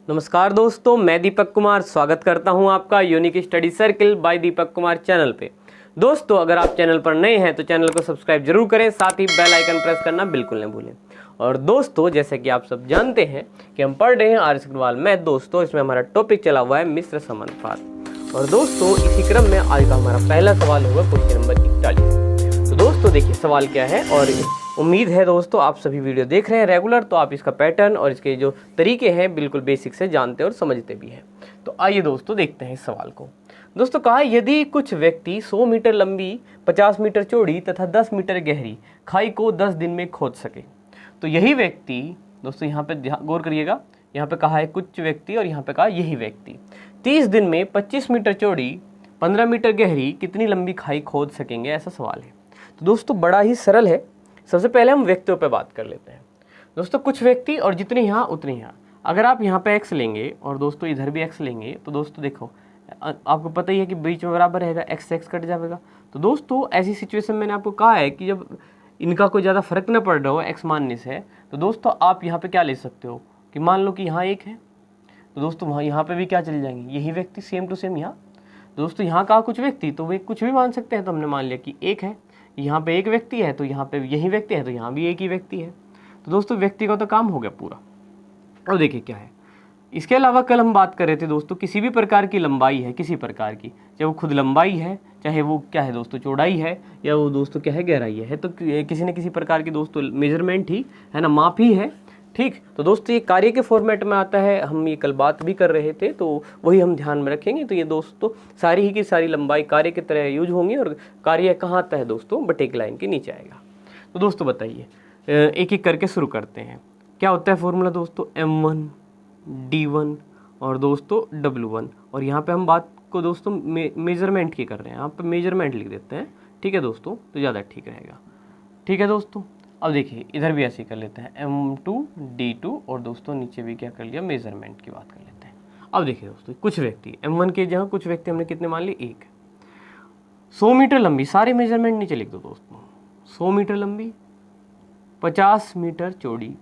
नमस्कार दोस्तों, मैं दीपक कुमार स्वागत करता हूं आपका unique study circle bye Deepak Kumar channel पे। दोस्तों, अगर आप चैनल पर नए हैं तो चैनल को सब्सक्राइब जरूर करें, साथ ही बेल आइकन प्रेस करना बिल्कुल न भूलें। और दोस्तों, जैसे कि आप सब जानते हैं कि हम पढ़ रहे हैं आर्यस अग्रवाल मैथ। दोस्तों, इसमें हमारा टॉपिक चला हुआ है मिश्र समानुपात। और दोस्तों, इसी क्रम में आज का हमारा पहला सवाल होगा क्वेश्चन नंबर 41। तो दोस्तों देखिए सवाल क्या है, और उम्मीद है दोस्तों आप सभी वीडियो देख रहे हैं रेगुलर, तो आप इसका पैटर्न और इसके जो तरीके हैं बिल्कुल बेसिक से जानते और समझते भी हैं। तो आइए दोस्तों देखते हैं इस सवाल को। दोस्तों कहा, यदि कुछ व्यक्ति 100 मीटर लंबी, 50 मीटर चौड़ी तथा 10 मीटर गहरी खाई को 10 दिन में खोद सके, तो यही व्यक्ति, दोस्तों यहाँ पे गौर करिएगा, यहाँ पे कहा है कुछ व्यक्ति और यहाँ पे कहा यही व्यक्ति 30 दिन में 25 मीटर चौड़ी, 15 मीटर गहरी कितनी लंबी खाई खोद सकेंगे, ऐसा सवाल है। तो दोस्तों बड़ा ही सरल है। सबसे पहले हम व्यक्तियों पे बात कर लेते हैं। दोस्तों कुछ व्यक्ति और जितने यहाँ उतने यहाँ, अगर आप यहाँ पे x लेंगे और दोस्तों इधर भी x लेंगे, तो दोस्तों देखो आपको पता ही है कि बीच में बराबर रहेगा, x से x कट जाएगा। तो दोस्तों ऐसी सिचुएशन मैंने आपको कहा है कि जब इनका कोई ज़्यादा फर्क न पड़ रहा हो x मानने से, तो दोस्तों आप यहाँ पे क्या ले सकते हो कि मान लो कि यहाँ 1 है, तो दोस्तों वहाँ यहाँ पे भी क्या चले जाएंगे, यही व्यक्ति सेम टू सेम यहाँ। दोस्तों यहाँ कहा कुछ व्यक्ति, तो वे कुछ भी मान सकते हैं, तो हमने मान लिया कि 1 है, यहाँ पे एक व्यक्ति है, तो यहाँ पे यही व्यक्ति है, तो यहाँ भी एक ही व्यक्ति है। तो दोस्तों व्यक्ति का तो काम हो गया पूरा। अब देखिए क्या है, इसके अलावा कल हम बात कर रहे थे दोस्तों, किसी भी प्रकार की लंबाई है, किसी प्रकार की, चाहे वो खुद लंबाई है, चाहे वो क्या है दोस्तों चौड़ाई है, या वो दोस्तों क्या है गहराई है, तो किसी न किसी प्रकार की दोस्तों मेजरमेंट ही है ना, माप ही है। ठीक, तो दोस्तों ये कार्य के फॉर्मेट में आता है, हम ये कल बात भी कर रहे थे, तो वही हम ध्यान में रखेंगे। तो ये दोस्तों सारी ही की सारी लंबाई कार्य की तरह यूज होंगी, और कार्य कहाँ आता है दोस्तों, बट एक लाइन के नीचे आएगा। तो दोस्तों बताइए, एक एक करके शुरू करते हैं। क्या होता है फॉर्मूला दोस्तों, M1 D1 और दोस्तों W1, और यहाँ पे हम बात को दोस्तों मेजरमेंट की कर रहे हैं, यहाँ पे मेजरमेंट लिख देते हैं। ठीक है दोस्तों, तो ज़्यादा ठीक रहेगा। ठीक है दोस्तों, अब देखिए इधर भी ऐसे ही कर लेते हैं, M2 D2, और दोस्तों नीचे भी क्या कर लिया, मेजरमेंट की बात कर लेते हैं। अब देखिए दोस्तों कुछ व्यक्ति M1 के जहाँ कुछ व्यक्ति हमने कितने मान लिए, 1। 100 मीटर लंबी, सारे मेजरमेंट नीचे लिख दो दोस्तों, 100 मीटर लंबी, 50 मीटर चौड़ी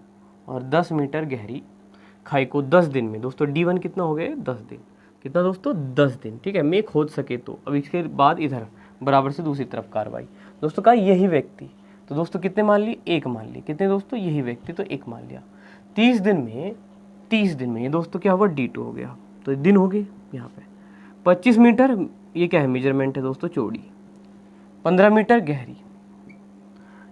और 10 मीटर गहरी खाई को 10 दिन में, दोस्तों D1 कितना हो गया, 10 दिन। कितना दोस्तों, 10 दिन। ठीक है, मैं खोद सके तो। अब इसके बाद इधर बराबर से दूसरी तरफ कार्रवाई। दोस्तों कहा यही व्यक्ति, तो दोस्तों कितने मान लिए, 1 मान लिए। कितने दोस्तों, यही व्यक्ति, तो 1 मान लिया। 30 दिन में ये दोस्तों क्या हुआ, D2 हो गया, तो दिन हो गए यहाँ पे। 25 मीटर, ये क्या है, मेजरमेंट है दोस्तों, चौड़ी। 15 मीटर गहरी,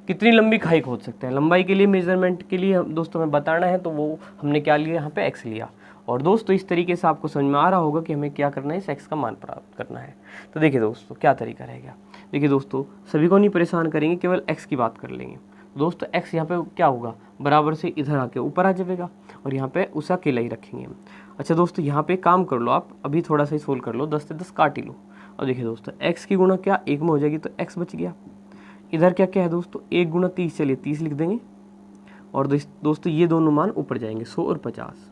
कितनी लंबी खाई खोद सकते हैं। लंबाई के लिए, मेजरमेंट के लिए दोस्तों हमें बताना है, तो वो हमने क्या लिया, यहाँ पे x लिया। और दोस्तों इस तरीके से आपको समझ में आ रहा होगा कि हमें क्या करना है, इस x का मान प्राप्त करना है। तो देखिए दोस्तों क्या तरीका रहेगा। देखिए दोस्तों, सभी को नहीं परेशान करेंगे, केवल x की बात कर लेंगे। दोस्तों x यहाँ पे क्या होगा, बराबर से इधर आके ऊपर आ जाएगा, और यहाँ पे उस अकेला ही रखेंगे हम। अच्छा दोस्तों, यहाँ पे काम कर लो आप, अभी थोड़ा सा ही सोल्व कर लो, 10 से 10 काट ही लो। और देखिए दोस्तों x की गुणा क्या 1 में हो जाएगी, तो x बच गया। इधर क्या क्या है दोस्तों, 1 गुणा 30, चलिए 30 लिख देंगे। और दोस्तों ये दोनों मान ऊपर जाएंगे, 100 और 50,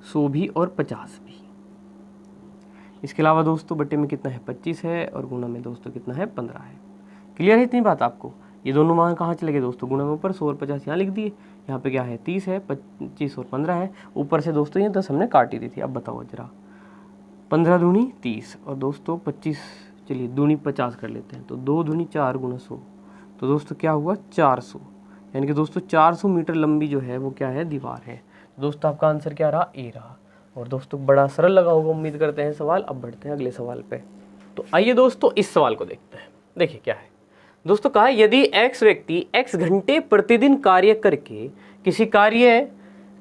100 भी और 50 भी। इसके अलावा दोस्तों बट्टे में कितना है, 25 है, और गुणा में दोस्तों कितना है, 15 है। क्लियर है इतनी बात आपको। ये दोनों मान कहाँ चले गए दोस्तों, गुणा में ऊपर 100 और 50 यहाँ लिख दिए। यहाँ पे क्या है, 30 है, 25 और 15 है। ऊपर से दोस्तों ये 10 हमने काट ही दी थी। अब बताओ जरा, 15 दूनी 30, और दोस्तों 25, चलिए दूनी 50 कर लेते हैं, तो 2 दूनी 4 गुना 100, तो दोस्तों क्या हुआ, 400। यानी कि दोस्तों 400 मीटर लंबी जो है वो क्या है, दीवार है। दोस्तों आपका आंसर क्या रहा, ए रहा। और दोस्तों बड़ा सरल लगा होगा, उम्मीद करते हैं सवाल। अब बढ़ते हैं अगले सवाल पे। तो आइए दोस्तों इस सवाल को देखते हैं। देखिए क्या है दोस्तों, कहा यदि x व्यक्ति x घंटे प्रतिदिन कार्य करके किसी कार्य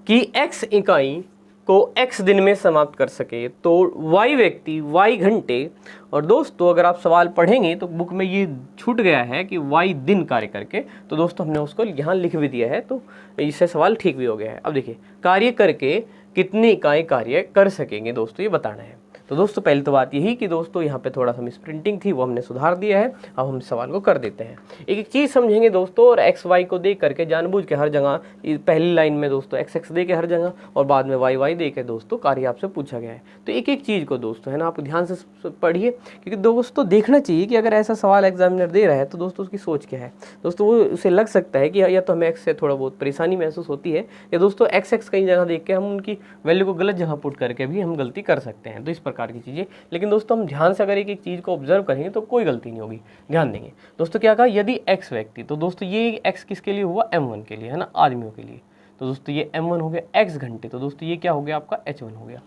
की x इकाई को x दिन में समाप्त कर सके, तो y व्यक्ति y घंटे, और दोस्तों अगर आप सवाल पढ़ेंगे तो बुक में ये छूट गया है कि y दिन कार्य करके, तो दोस्तों हमने उसको यहाँ लिख भी दिया है, तो इससे सवाल ठीक भी हो गया है। अब देखिए कार्य करके कितनी इकाई कार्य कर सकेंगे दोस्तों, ये बताना है। तो दोस्तों पहली तो बात यही कि दोस्तों यहाँ पे थोड़ा सा मिस प्रिंटिंग थी, वो हमने सुधार दिया है। अब हम इस सवाल को कर देते हैं। एक एक चीज़ समझेंगे दोस्तों, और एक्स वाई को देख करके जानबूझ के हर जगह पहली लाइन में दोस्तों एक्स एक्स दे के हर जगह और बाद में वाई वाई दे के दोस्तों कार्य आपसे पूछा गया है। तो एक एक चीज़ को दोस्तों है ना आप ध्यान से पढ़िए, क्योंकि दोस्तों देखना चाहिए कि अगर ऐसा सवाल एग्जामिनर दे रहा है तो दोस्तों उसकी सोच क्या है। दोस्तों वो उसे लग सकता है कि या तो हमें एक्स से थोड़ा बहुत परेशानी महसूस होती है, या दोस्तों एक्स एक्स कई जगह देख के हम उनकी वैल्यू को गलत जगह पुट करके भी हम गलती कर सकते हैं। तो इस प्रकार की चीज़ें, लेकिन दोस्तों हम ध्यान से अगर एक एक चीज़ को ऑब्जर्व करेंगे तो कोई गलती नहीं होगी। ध्यान देंगे दोस्तों, क्या कहा, यदि एक्स व्यक्ति, तो दोस्तों ये एक्स किसके लिए हुआ, M1 के लिए है ना, आदमियों के लिए। तो दोस्तों ये M1 हो गया, एक्स घंटे, तो दोस्तों ये क्या हो गया आपका H1 हो गया।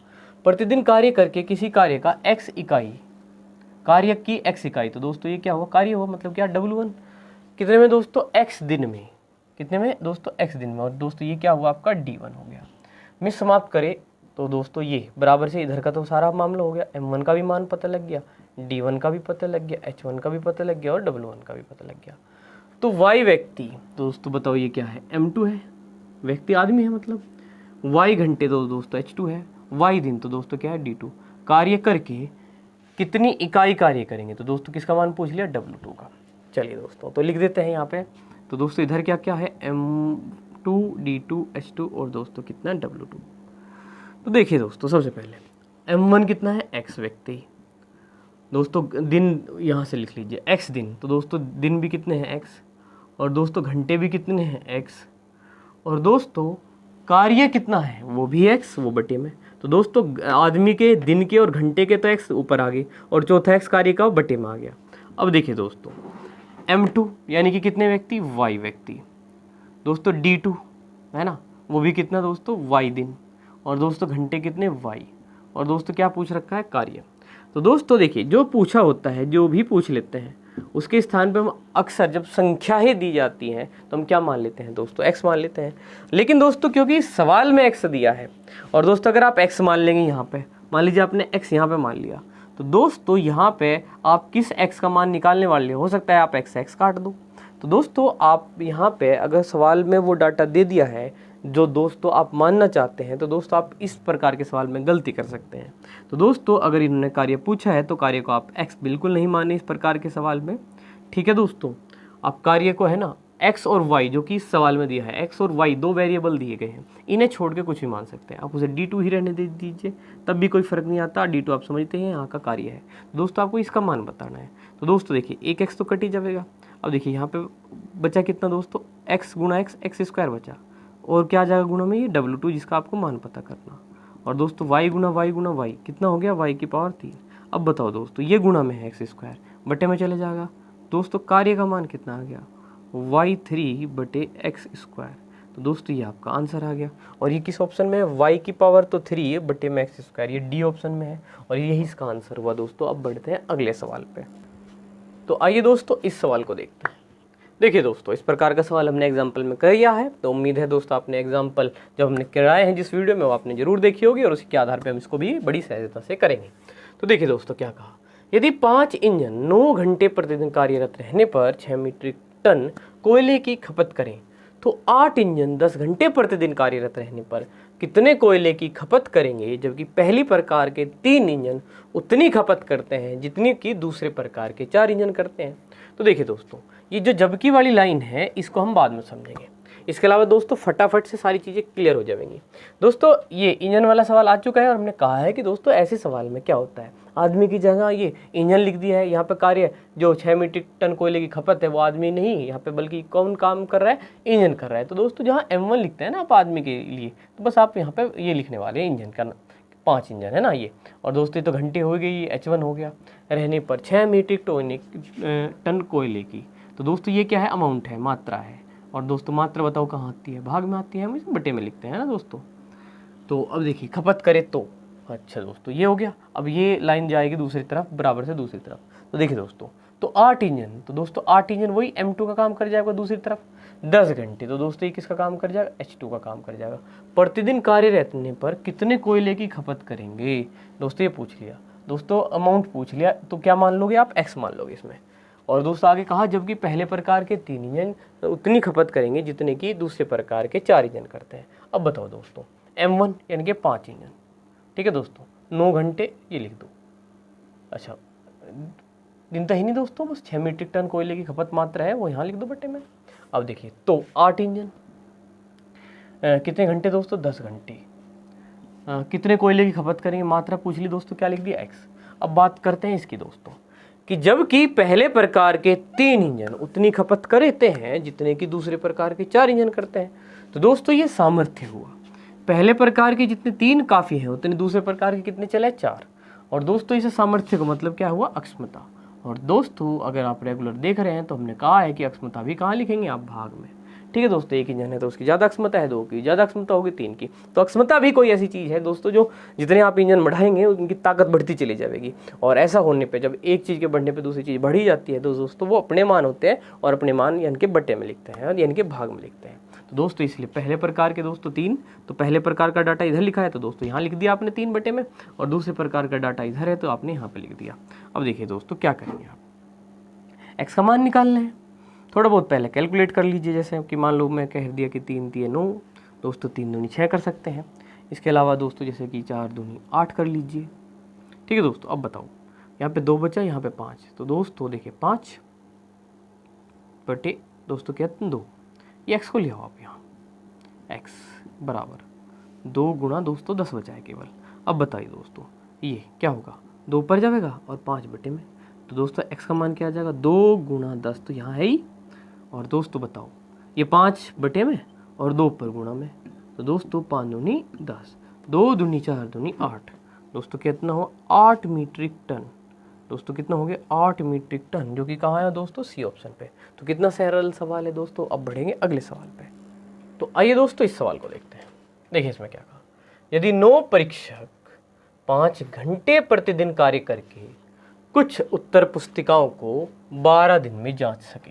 प्रतिदिन कार्य करके किसी कार्य का एक्स इकाई, कार्य की एक्स इकाई, तो दोस्तों ये क्या हुआ, कार्य हुआ, मतलब क्या, W1 कितने में दोस्तों, एक्स दिन में, कितने में दोस्तों, एक्स दिन में। और दोस्तों ये क्या हुआ आपका D1 हो गया। मिस समाप्त करें तो दोस्तों ये बराबर से इधर का तो सारा मामला हो गया, M1 का भी मान पता लग गया, D1 का भी पता लग गया, H1 का भी पता लग गया और W1 का भी पता लग गया। तो Y व्यक्ति, दोस्तों बताओ ये क्या है, M2 है, व्यक्ति आदमी है मतलब। Y घंटे तो दोस्तों H2 है, Y दिन तो दोस्तों क्या है, D2। कार्य करके कितनी इकाई कार्य करेंगे, तो दोस्तों किसका मान पूछ लिया, W2 का। चलिए दोस्तों तो लिख देते हैं यहाँ पे। तो दोस्तों इधर क्या क्या है, M2 D2 H2 और दोस्तों कितना W2। तो देखिए दोस्तों सबसे पहले M1 कितना है, X व्यक्ति, दोस्तों दिन यहाँ से लिख लीजिए X दिन, तो दोस्तों दिन भी कितने हैं X, और दोस्तों घंटे भी कितने हैं X, और दोस्तों कार्य कितना है वो भी X, वो बटे में। तो दोस्तों आदमी के दिन के और घंटे के तो X ऊपर आ गए, और चौथा X कार्य का वो बटे में आ गया। अब देखिए दोस्तों M2 यानी कि कितने व्यक्ति, Y व्यक्ति, दोस्तों D2 है ना, वो भी कितना दोस्तों, Y दिन, और दोस्तों घंटे कितने, Y, और दोस्तों क्या पूछ रखा है, कार्य। तो दोस्तों देखिए जो पूछा होता है, जो भी पूछ लेते हैं उसके स्थान पे हम अक्सर जब संख्या ही दी जाती है तो हम क्या मान लेते हैं दोस्तों, X मान लेते हैं। लेकिन दोस्तों क्योंकि सवाल में X दिया है, और दोस्तों अगर आप X मान लेंगे यहाँ पे, मान लीजिए आपने X यहाँ पे मान लिया, तो दोस्तों यहाँ पे आप किस X का मान निकालने वाले हो सकता है आप X काट दो। तो दोस्तों आप यहाँ पे अगर सवाल में वो डाटा दे दिया है जो दोस्तों आप मानना चाहते हैं, तो दोस्तों आप इस प्रकार के सवाल में गलती कर सकते हैं। तो दोस्तों अगर इन्होंने कार्य पूछा है तो कार्य को आप X बिल्कुल नहीं माने इस प्रकार के सवाल में, ठीक है दोस्तों। आप कार्य को है ना X और Y जो कि इस सवाल में दिया है, X और Y दो वेरिएबल दिए गए हैं, इन्हें छोड़ के कुछ भी मान सकते हैं। आप उसे D2 ही रहने दे दीजिए, तब भी कोई फर्क नहीं आता। D2 आप समझते हैं यहाँ का कार्य है, दोस्तों आपको इसका मान बताना है। तो दोस्तों देखिए एक X तो कट ही जाएगा। अब देखिए यहाँ पे बचा कितना दोस्तों, X गुणा X स्क्वायर बचा, और क्या आ जाएगा गुणा में, ये W2 जिसका आपको मान पता करना, और दोस्तों Y गुणा Y कितना हो गया, Y की पावर 3। अब बताओ दोस्तों ये गुणा में है X स्क्वायर, बटे में चले जाएगा। दोस्तों कार्य का मान कितना आ गया, Y3 बटे X स्क्वायर। तो दोस्तों ये आपका आंसर आ गया। और ये किस ऑप्शन में है, Y की पावर तो 3 है बटे में X स्क्वायर, ये D ऑप्शन में है, और यही इसका आंसर हुआ दोस्तों। अब बढ़ते हैं अगले सवाल पे। तो आइए दोस्तों इस सवाल को देखते हैं। देखिए दोस्तों इस प्रकार का सवाल हमने एग्जाम्पल में कर लिया है, तो उम्मीद है दोस्तों आपने एग्जाम्पल जब हमने कराए हैं जिस वीडियो में वो आपने जरूर देखी होगी, और उसी के आधार पर हम इसको भी बड़ी सहजता से करेंगे। तो देखिए दोस्तों क्या कहा, यदि 5 इंजन 9 घंटे प्रतिदिन कार्यरत रहने पर 6 मीट्रिक टन कोयले की खपत करें, तो 8 इंजन 10 घंटे प्रतिदिन कार्यरत रहने पर कितने कोयले की खपत करेंगे, जबकि पहली प्रकार के 3 इंजन उतनी खपत करते हैं जितनी कि दूसरे प्रकार के 4 इंजन करते हैं। तो देखिए दोस्तों ये जो जबकि वाली लाइन है इसको हम बाद में समझेंगे। इसके अलावा दोस्तों फटाफट से सारी चीज़ें क्लियर हो जाएंगी। दोस्तों ये इंजन वाला सवाल आ चुका है, और हमने कहा है कि दोस्तों ऐसे सवाल में क्या होता है, आदमी की जगह ये इंजन लिख दिया है। यहाँ पे कार्य जो 6 मीट्रिक टन कोयले की खपत है वो आदमी नहीं यहाँ पे, बल्कि कौन काम कर रहा है, इंजन कर रहा है। तो दोस्तों जहाँ M1 लिखते हैं ना आप आदमी के लिए, तो बस आप यहाँ पे ये लिखने वाले हैं इंजन का, 5 इंजन है ना ये। और दोस्तों ये तो घंटे हो गई, H1 हो गया, रहने पर 6 मीट्रिक टन कोयले की। तो दोस्तों ये क्या है, अमाउंट है, मात्रा है। और दोस्तों मात्रा बताओ कहाँ आती है, भाग में आती है, हम इसे बटे में लिखते हैं ना दोस्तों। तो अब देखिए खपत करे तो, अच्छा दोस्तों ये हो गया। अब ये लाइन जाएगी दूसरी तरफ, बराबर से दूसरी तरफ। तो देखिए दोस्तों तो 8 इंजन, तो दोस्तों 8 इंजन वही M2 का काम कर जाएगा दूसरी तरफ। 10 घंटे तो दोस्तों ये किसका काम कर जाएगा, H2 का काम कर जाएगा। प्रतिदिन कार्य रहने पर कितने कोयले की खपत करेंगे, दोस्तों ये पूछ लिया। दोस्तों अमाउंट पूछ लिया, तो क्या मान लोगे आप, X मान लोगे इसमें। और दोस्तों आगे कहा जबकि पहले प्रकार के 3 इंजन उतनी खपत करेंगे जितने कि दूसरे प्रकार के 4 इंजन करते हैं। अब बताओ दोस्तों M1 यानी कि 5 इंजन, ठीक है दोस्तों, 9 घंटे ये लिख दो। अच्छा गिनता ही नहीं दोस्तों, बस 6 मीट्रिक टन कोयले की खपत मात्रा है वो यहाँ लिख दो बटे में। अब देखिए तो 8 इंजन कितने घंटे दोस्तों, 10 घंटे। कितने कोयले की खपत करेंगे, मात्रा पूछ ली दोस्तों, क्या लिख दिया x। अब बात करते हैं इसकी दोस्तों कि जबकि पहले प्रकार के 3 इंजन उतनी खपत करते हैं जितने कि दूसरे प्रकार के 4 इंजन करते हैं, तो दोस्तों ये सामर्थ्य हुआ। पहले प्रकार के जितने 3 काफ़ी हैं उतने दूसरे प्रकार के कितने चले 4। और दोस्तों इसे सामर्थ्य का मतलब क्या हुआ, अक्षमता। और दोस्तों अगर आप रेगुलर देख रहे हैं तो हमने कहा है कि अक्षमता भी कहाँ लिखेंगे आप, भाग में। ठीक है दोस्तों, एक इंजन है तो उसकी ज़्यादा अक्षमता है, 2 की ज़्यादा अक्षमता होगी, 3 की। तो अक्षमता भी कोई ऐसी चीज़ है दोस्तों जो जितने आप इंजन बढ़ाएंगे उनकी ताकत बढ़ती चली जाएगी। और ऐसा होने पे जब एक चीज़ के बढ़ने पे दूसरी चीज़ बढ़ी जाती है तो दोस्तों वो अपने मान होते हैं और अपने मान यानी के बट्टे में लिखते हैं और यानी के भाग में लिखते हैं। तो दोस्तों इसलिए पहले प्रकार के दोस्तों 3, तो पहले प्रकार का डाटा इधर लिखा है तो दोस्तों यहाँ लिख दिया आपने 3 बटे में, और दूसरे प्रकार का डाटा इधर है तो आपने यहाँ पे लिख दिया। अब देखिए दोस्तों क्या करेंगे आप, एक्स का मान निकालना है। थोड़ा बहुत पहले कैलकुलेट कर लीजिए, जैसे कि मान लो मैं कह दिया कि 3 3 9 दोस्तों, 3 दूनी 6 कर सकते हैं। इसके अलावा दोस्तों जैसे कि 4 दूनी 8 कर लीजिए। ठीक है दोस्तों, अब बताओ यहाँ पे 2 बचा, यहाँ पे 5, तो दोस्तों देखिए 5 बटे दोस्तों क्या 2, ये एक्स को ले आओ आप यहाँ, एक्स बराबर 2 गुणा दोस्तों 10 बचा है केवल। अब बताइए दोस्तों ये क्या होगा, 2 पर जाएगा और 5 बटे में, तो दोस्तों एक्स का मान क्या आ जाएगा, 2 गुणा 10 तो यहाँ है ही, और दोस्तों बताओ ये 5 बटे में और 2 पर गुणा में, तो दोस्तों 5 दूनी 10, 2 दूनी 4 दूनी 8, दोस्तों कितना हो 8 मीट्रिक टन। दोस्तों कितना हो गया 8 मीट्रिक टन, जो कि कहाँ है दोस्तों, सी ऑप्शन पे। तो कितना सरल सवाल है दोस्तों। अब बढ़ेंगे अगले सवाल पे। तो आइए दोस्तों इस सवाल को देखते हैं। देखिए इसमें क्या कहा, यदि 9 परीक्षक 5 घंटे प्रतिदिन कार्य करके कुछ उत्तर पुस्तिकाओं को 12 दिन में जांच सके।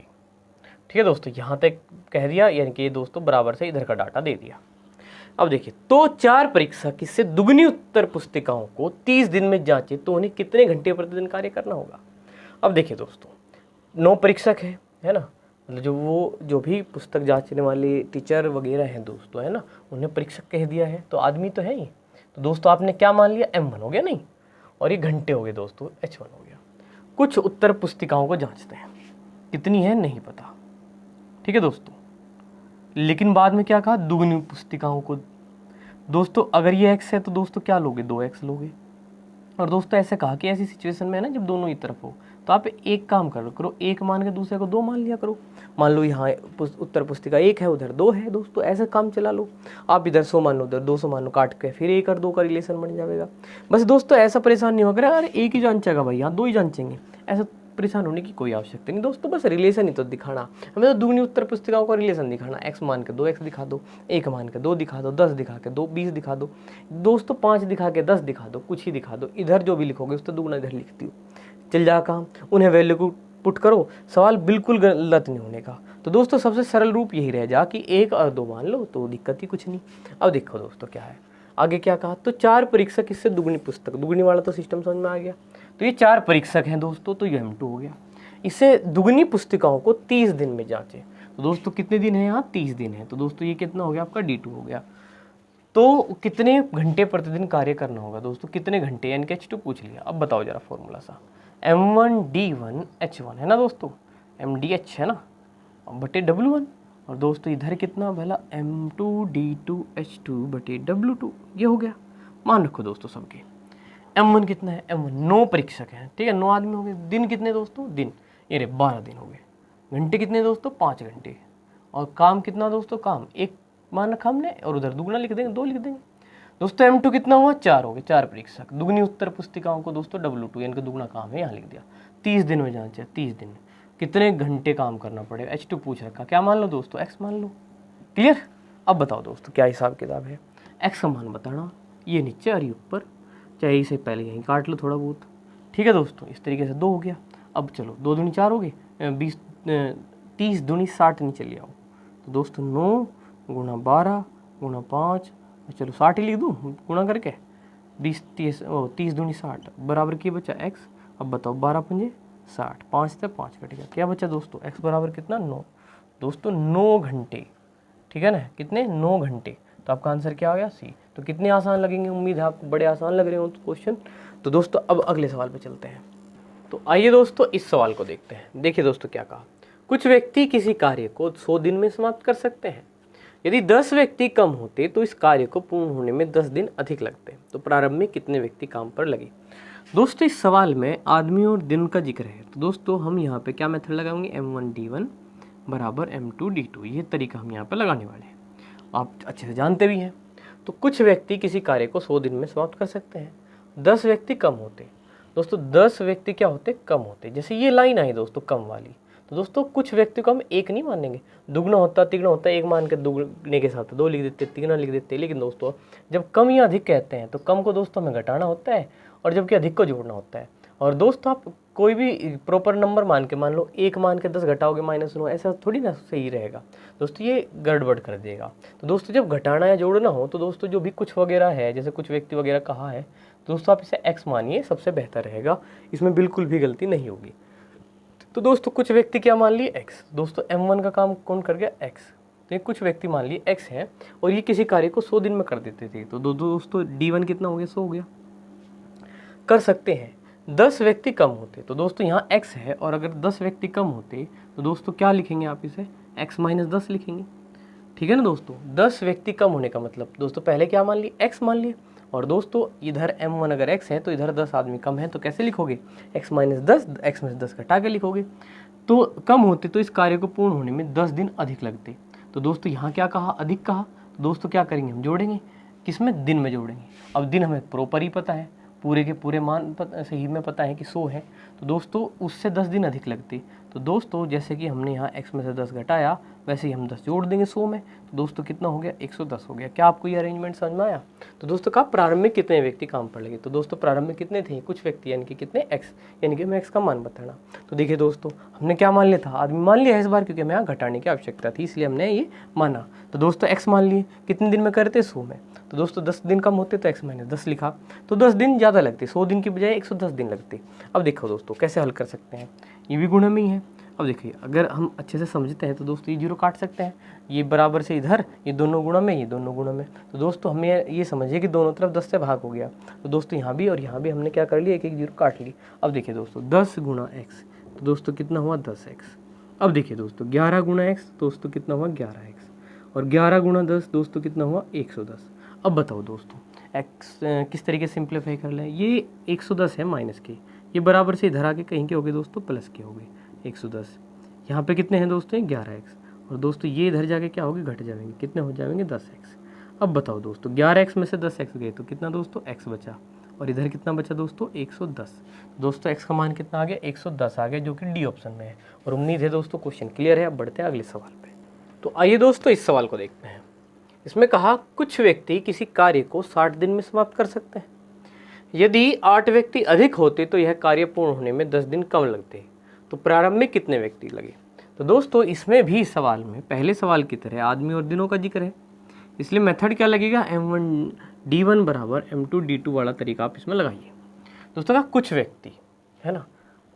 ठीक है दोस्तों, यहाँ तक कह दिया, यानी कि ये दोस्तों बराबर से इधर का डाटा दे दिया। अब देखिए तो 4 परीक्षक इससे दुगनी उत्तर पुस्तिकाओं को 30 दिन में जांचे तो उन्हें कितने घंटे प्रतिदिन कार्य करना होगा। अब देखिए दोस्तों 9 परीक्षक है ना, मतलब जो भी पुस्तक जांचने वाले टीचर वगैरह हैं दोस्तों, है ना, उन्हें परीक्षक कह दिया है तो आदमी तो है ही। तो दोस्तों आपने क्या मान लिया, M1 हो गया नहीं, और ये घंटे हो गए दोस्तों, H1 हो गया। कुछ उत्तर पुस्तिकाओं को जांचते हैं, कितनी है नहीं पता। ठीक है दोस्तों, लेकिन बाद में क्या कहा, दुगनी पुस्तिकाओं को। दोस्तों अगर ये x है तो दोस्तों क्या लोगे, 2x लोगे। और दोस्तों ऐसे कहा कि ऐसी सिचुएशन में है ना जब दोनों ही तरफ हो तो आप एक काम करो, एक मान के दूसरे को 2 मान लिया करो। मान लो यहाँ उत्तर पुस्तिका 1 है, उधर 2 है दोस्तों, ऐसा काम चला लो। आप इधर 100 मान लो, उधर 200 मान लो, काट के फिर 1 और 2 का रिलेशन बन जाएगा। बस दोस्तों ऐसा परेशान नहीं होगा अरे एक ही जांचेगा भाई, यहाँ 2 ही जांचेंगे, ऐसा परेशान होने की कोई आवश्यकता नहीं दोस्तों। बस रिलेशन ही तो दिखाना हमें, तो दुगनी उत्तर पुस्तिकाओं का रिलेशन दिखाना। x मान के 2x दिखा दो, 1 मान के 2 दिखा दो, 10 दिखा के 2 20 दिखा दो दोस्तों, 5 दिखा के 10 दिखा दो, कुछ ही दिखा दो। इधर जो भी लिखोगे उसका दुगना इधर लिख दियो, चल जा काम। उन्हें वैल्यू को पुट करो, सवाल बिल्कुल गलत नहीं होने का। तो दोस्तों सबसे सरल रूप यही रह जा कि 1 और 2 मान लो तो दिक्कत ही कुछ नहीं। अब देखो दोस्तों क्या है आगे क्या कहा, तो 4 परीक्षक इससे दुगनी पुस्तक, दुगनी वाला तो सिस्टम समझ में आ गया। तो ये 4 परीक्षक हैं दोस्तों, तो ये M2 हो गया। इससे दुगनी पुस्तिकाओं को 30 दिन में जांचे, तो दोस्तों कितने दिन है यहाँ, 30 दिन है। तो दोस्तों ये कितना हो गया आपका D2 हो गया। तो कितने घंटे प्रतिदिन कार्य करना होगा दोस्तों, कितने घंटे, यानी कि H2 पूछ लिया। अब बताओ जरा फॉर्मूला सा, M1D1H1 है ना दोस्तों, MDH है ना, बटे W1, और दोस्तों इधर कितना भला M2D2H2 बटे W2, ये हो गया। मान रखो दोस्तों सबके M1 कितना है, M1 9 परीक्षक हैं, ठीक है, 9 आदमी हो गए। दिन कितने दोस्तों, दिन ये रे 12 दिन हो गए। घंटे कितने दोस्तों, 5 घंटे। और काम कितना दोस्तों, काम 1 मान रखा हमने, और उधर दुगना लिख देंगे, 2 लिख देंगे दोस्तों। M2 कितना हुआ, 4 हो गए, 4 परीक्षक। दुगनी उत्तर पुस्तिकाओं को दोस्तों W2 यानी कि दुगना काम है, यहाँ लिख दिया। 30 दिन में जांचे, 30 दिन कितने घंटे काम करना पड़ेगा, H2 पूछ रखा, क्या मान लो दोस्तों, x मान लो। क्लियर। अब बताओ दोस्तों क्या हिसाब किताब है, x का मान बताना, ये नीचे और ये ऊपर, चाहे इसे पहले यहीं काट लो थोड़ा बहुत। ठीक है दोस्तों, इस तरीके से 2 हो गया। अब चलो 2 दूनी 4 हो गए, 30 दूनी 60 नीचे ले आओ। तो दोस्तों 9 गुणा 12 गुणा 5, चलो 60 ही लिख दूँ गुणा करके, 30 दूनी 60 बराबर की बचा x। अब बताओ 12 पंजे 60, 5 से 5 कट गया, क्या बचा दोस्तों, x बराबर कितना 9 दोस्तों, 9 घंटे। ठीक है ना, कितने 9 घंटे। तो आपका आंसर क्या आ गया सी। तो कितने आसान लगेंगे, उम्मीद है आपको बड़े आसान लग रहे हो तो क्वेश्चन। तो दोस्तों अब अगले सवाल पे चलते हैं। तो आइए दोस्तों इस सवाल को देखते हैं। देखिए दोस्तों क्या कहा, कुछ व्यक्ति किसी कार्य को 100 दिन में समाप्त कर सकते हैं। यदि 10 व्यक्ति कम होते तो इस कार्य को पूर्ण होने में 10 दिन अधिक लगते। तो प्रारंभ में कितने व्यक्ति काम पर लगे। दोस्तों इस सवाल में आदमी और दिन का जिक्र है, तो दोस्तों हम यहाँ पे क्या मेथड लगाएंगे, M1D1 बराबर M2D2, ये तरीका हम यहाँ पे लगाने वाले हैं, आप अच्छे से जानते भी हैं। तो कुछ व्यक्ति किसी कार्य को 100 दिन में समाप्त कर सकते हैं, 10 व्यक्ति कम होते। दोस्तों 10 व्यक्ति क्या होते, कम होते। जैसे ये लाइन आई दोस्तों कम वाली, तो दोस्तों कुछ व्यक्ति को हम एक नहीं मानेंगे, दुगना होता तिगना होता, एक मान के दुगने के साथ 2 लिख देते, तिगना लिख देते। लेकिन दोस्तों जब कम या अधिक कहते हैं तो कम को दोस्तों हमें घटाना होता है और जबकि अधिक को जोड़ना होता है। और दोस्तों आप कोई भी प्रॉपर नंबर मान लो, 1 मान के 10 घटाओगे -9, ऐसा थोड़ी ना सही रहेगा दोस्तों, ये गड़बड़ कर देगा। तो दोस्तों जब घटाना या जोड़ना हो तो दोस्तों जो भी कुछ वगैरह है, जैसे कुछ व्यक्ति वगैरह कहा है, दोस्तों आप इसे x मानिए, सबसे बेहतर रहेगा, इसमें बिल्कुल भी गलती नहीं होगी। तो दोस्तों कुछ व्यक्ति क्या मान लिए, x। दोस्तों M1 का काम कौन कर गया, x। तो ये कुछ व्यक्ति मान लिए x है और ये किसी कार्य को 100 दिन में कर देते थे। तो दोस्तों D1 कितना हो गया, 100 हो गया। कर सकते हैं 10 व्यक्ति कम होते, तो दोस्तों यहाँ x है, और अगर 10 व्यक्ति कम होते तो दोस्तों क्या लिखेंगे आप इसे, x - 10 लिखेंगे। ठीक है ना दोस्तों, 10 व्यक्ति कम होने का मतलब दोस्तों पहले क्या मान लिए, x मान लिए। और दोस्तों इधर M1 अगर x है तो इधर 10 आदमी कम है, तो कैसे लिखोगे, x - 10, x में से 10 घटा के लिखोगे। तो कम होते तो इस कार्य को पूर्ण होने में 10 दिन अधिक लगते। तो दोस्तों यहाँ क्या कहा, अधिक कहा। तो दोस्तों क्या करेंगे, हम जोड़ेंगे, किसमें, दिन में जोड़ेंगे। अब दिन हमें प्रॉपर ही पता है, पूरे के पूरे मान सही में पता है कि 100 है, तो दोस्तों उससे 10 दिन अधिक लगते। तो दोस्तों जैसे कि हमने यहाँ x में से 10 घटाया, वैसे ही हम 10 जोड़ देंगे 100 में, तो दोस्तों कितना हो गया, 110 हो गया। क्या आपको ये अरेंजमेंट समझ में आया। तो दोस्तों कहा प्रारंभ में कितने व्यक्ति काम पर लगे। तो दोस्तों प्रारंभ में कितने थे, कुछ व्यक्ति, यानी कि कितने, x, यानी कि हमें x का मान बताना। तो देखिए दोस्तों हमने क्या मान लिया था, आदमी मान लिया है इस बार, क्योंकि हमें यहाँ घटाने की आवश्यकता थी, इसलिए हमने ये माना। तो दोस्तों x मान लिए, कितने दिन में करते, 100 में। तो दोस्तों 10 दिन कम होते तो x - 10 लिखा, तो 10 दिन ज़्यादा लगते, 100 दिन की बजाय 110 दिन लगते। अब देखो दोस्तों कैसे हल कर सकते हैं, ये भी गुणा में ही है। अब देखिए अगर हम अच्छे से समझते हैं तो दोस्तों ये 0 काट सकते हैं, ये बराबर से इधर, ये दोनों गुणा में, ये दोनों गुणा में। तो दोस्तों हमें ये समझिए कि दोनों तरफ 10 से भाग हो गया। तो दोस्तों यहाँ भी और यहाँ भी हमने क्या कर लिया, एक 0 काट ली। अब देखिए दोस्तों 10 गुणा x, तो दोस्तों कितना हुआ, 10x। अब देखिए दोस्तों 11 गुणा x, दोस्तों कितना हुआ, 11x। और 11 गुणा 10 दोस्तों कितना हुआ, 110। अब बताओ दोस्तों x किस तरीके से सिंप्लीफाई कर लें, ये 110 है माइनस के, ये बराबर से इधर आके कहीं के हो गए दोस्तों, प्लस के हो गए 110। यहाँ पे कितने हैं दोस्तों, 11x। और दोस्तों ये इधर जाके क्या होगी, घट जाएंगे, कितने हो जाएंगे, 10x। अब बताओ दोस्तों 11x में से 10x गए तो कितना दोस्तों, x बचा, और इधर कितना बचा दोस्तों, 110। दोस्तों x का मान कितना आ गया, 110 आ गया, जो कि डी ऑप्शन में है। और उम्मीद है दोस्तों क्वेश्चन क्लियर है। अब बढ़ते हैं अगले सवाल पे। तो आइए दोस्तों इस सवाल को देखते हैं। इसमें कहा कुछ व्यक्ति किसी कार्य को 60 दिन में समाप्त कर सकते हैं। यदि 8 व्यक्ति अधिक होते तो यह कार्य पूर्ण होने में 10 दिन कम लगते। तो प्रारंभ में कितने व्यक्ति लगे। तो दोस्तों इसमें भी सवाल में पहले सवाल की तरह आदमी और दिनों का जिक्र है, इसलिए मेथड क्या लगेगा, M1D1 बराबर M2D2 वाला तरीका आप इसमें लगाइए। दोस्तों का कुछ व्यक्ति है ना,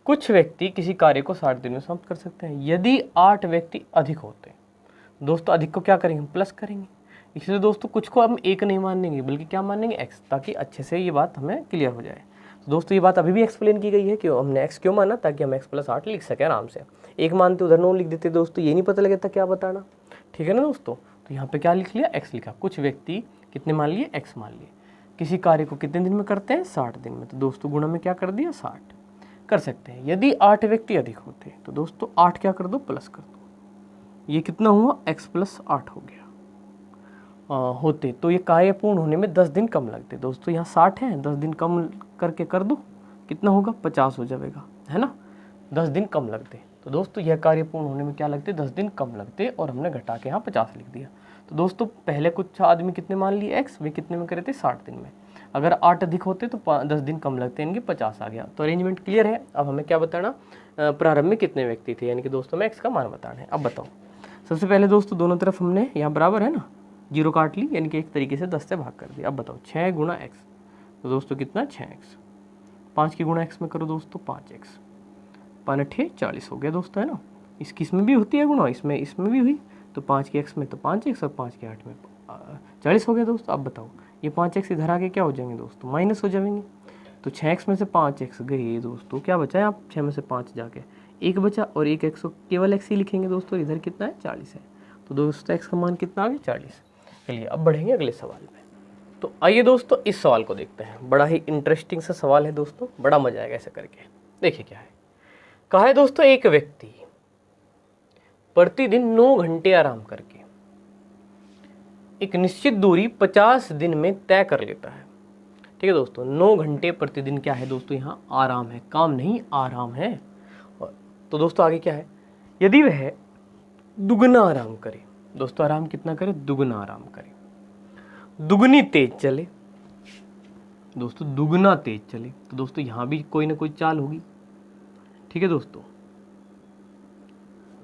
कुछ व्यक्ति किसी कार्य को 60 दिन में समाप्त कर सकते हैं। यदि 8 व्यक्ति अधिक होते, दोस्तों अधिक को क्या करेंगे, प्लस करेंगे। इसलिए दोस्तों कुछ को हम एक नहीं मानेंगे बल्कि क्या मानेंगे, x, ताकि अच्छे से ये बात हमें क्लियर हो जाए। तो दोस्तों ये बात अभी भी एक्सप्लेन की गई है, क्यों हमने x क्यों माना, ताकि हम x + 8 लिख सकें आराम से। एक मानते उधर 9 लिख देते दोस्तों, ये नहीं पता लगता क्या बताना, ठीक है ना दोस्तों। तो यहाँ पे क्या लिख लिया, x लिखा। कुछ व्यक्ति कितने मान लिए, x मान लिए। किसी कार्य को कितने दिन में करते हैं, 60 दिन में। तो दोस्तों गुणा में क्या कर दिया, 60 कर सकते हैं। यदि 8 व्यक्ति अधिक होते तो दोस्तों 8 क्या कर दो, प्लस कर दो। ये कितना हुआ, x + 8 हो गया। होते तो ये कार्य पूर्ण होने में 10 दिन कम लगते। दोस्तों यहाँ 60 है, 10 दिन कम करके कर दो, कितना होगा, 50 हो जाएगा, है ना। 10 दिन कम लगते, तो दोस्तों यह कार्य पूर्ण होने में क्या लगते, 10 दिन कम लगते, और हमने घटा के यहाँ 50 लिख दिया। तो दोस्तों पहले कुछ आदमी कितने मान लिए, x, वे कितने में करे थे, 60 दिन में। अगर 8 अधिक होते तो 10 दिन कम लगते, इनके 50 आ गया। तो अरेंजमेंट क्लियर है। अब हमें क्या बताना, प्रारंभ में कितने व्यक्ति थे, यानी कि दोस्तों में x का मान बताना है। अब बताओ, सबसे पहले दोस्तों दोनों तरफ हमने यहाँ बराबर है ना, 0 काट ली, यानी कि एक तरीके से 10 से भाग कर दिया। अब बताओ 6 गुणा x, तो दोस्तों कितना, 6x। 5 की गुणा x में करो दोस्तों, 5x। 5 × 40 हो गया दोस्तों, है ना। इसमें भी होती है गुणा, इसमें भी हुई, तो 5 की x में तो 5x, और 5 के 8 में 40 हो गया दोस्तों। अब बताओ ये 5x इधर आके क्या हो जाएंगे दोस्तों, माइनस हो जाएंगे। तो 6x में से 5x गए दोस्तों, क्या बचा है, आप 6 में से 5 जाके 1 बचा, और 1x को केवल x ही लिखेंगे दोस्तों। इधर कितना है, 40 है। तो दोस्तों x का मान कितना आ गया, 40। चलिए अब बढ़ेंगे अगले सवाल में। तो आइए दोस्तों इस सवाल को देखते हैं। बड़ा ही इंटरेस्टिंग सा सवाल है दोस्तों, बड़ा मजा आएगा ऐसा करके। देखिए क्या है, कहा है दोस्तों एक व्यक्ति प्रतिदिन 9 घंटे आराम करके एक निश्चित दूरी 50 दिन में तय कर लेता है। ठीक है दोस्तों, 9 घंटे प्रतिदिन क्या है दोस्तों, यहाँ आराम है, काम नहीं आराम है। तो दोस्तों आगे क्या है, यदि वह दुगना आराम करे, दोस्तों आराम कितना करे, दुगना आराम करे, दुगनी तेज चले, दोस्तों दुगना तेज चले, तो दोस्तों यहाँ भी कोई ना कोई चाल होगी। ठीक है दोस्तों,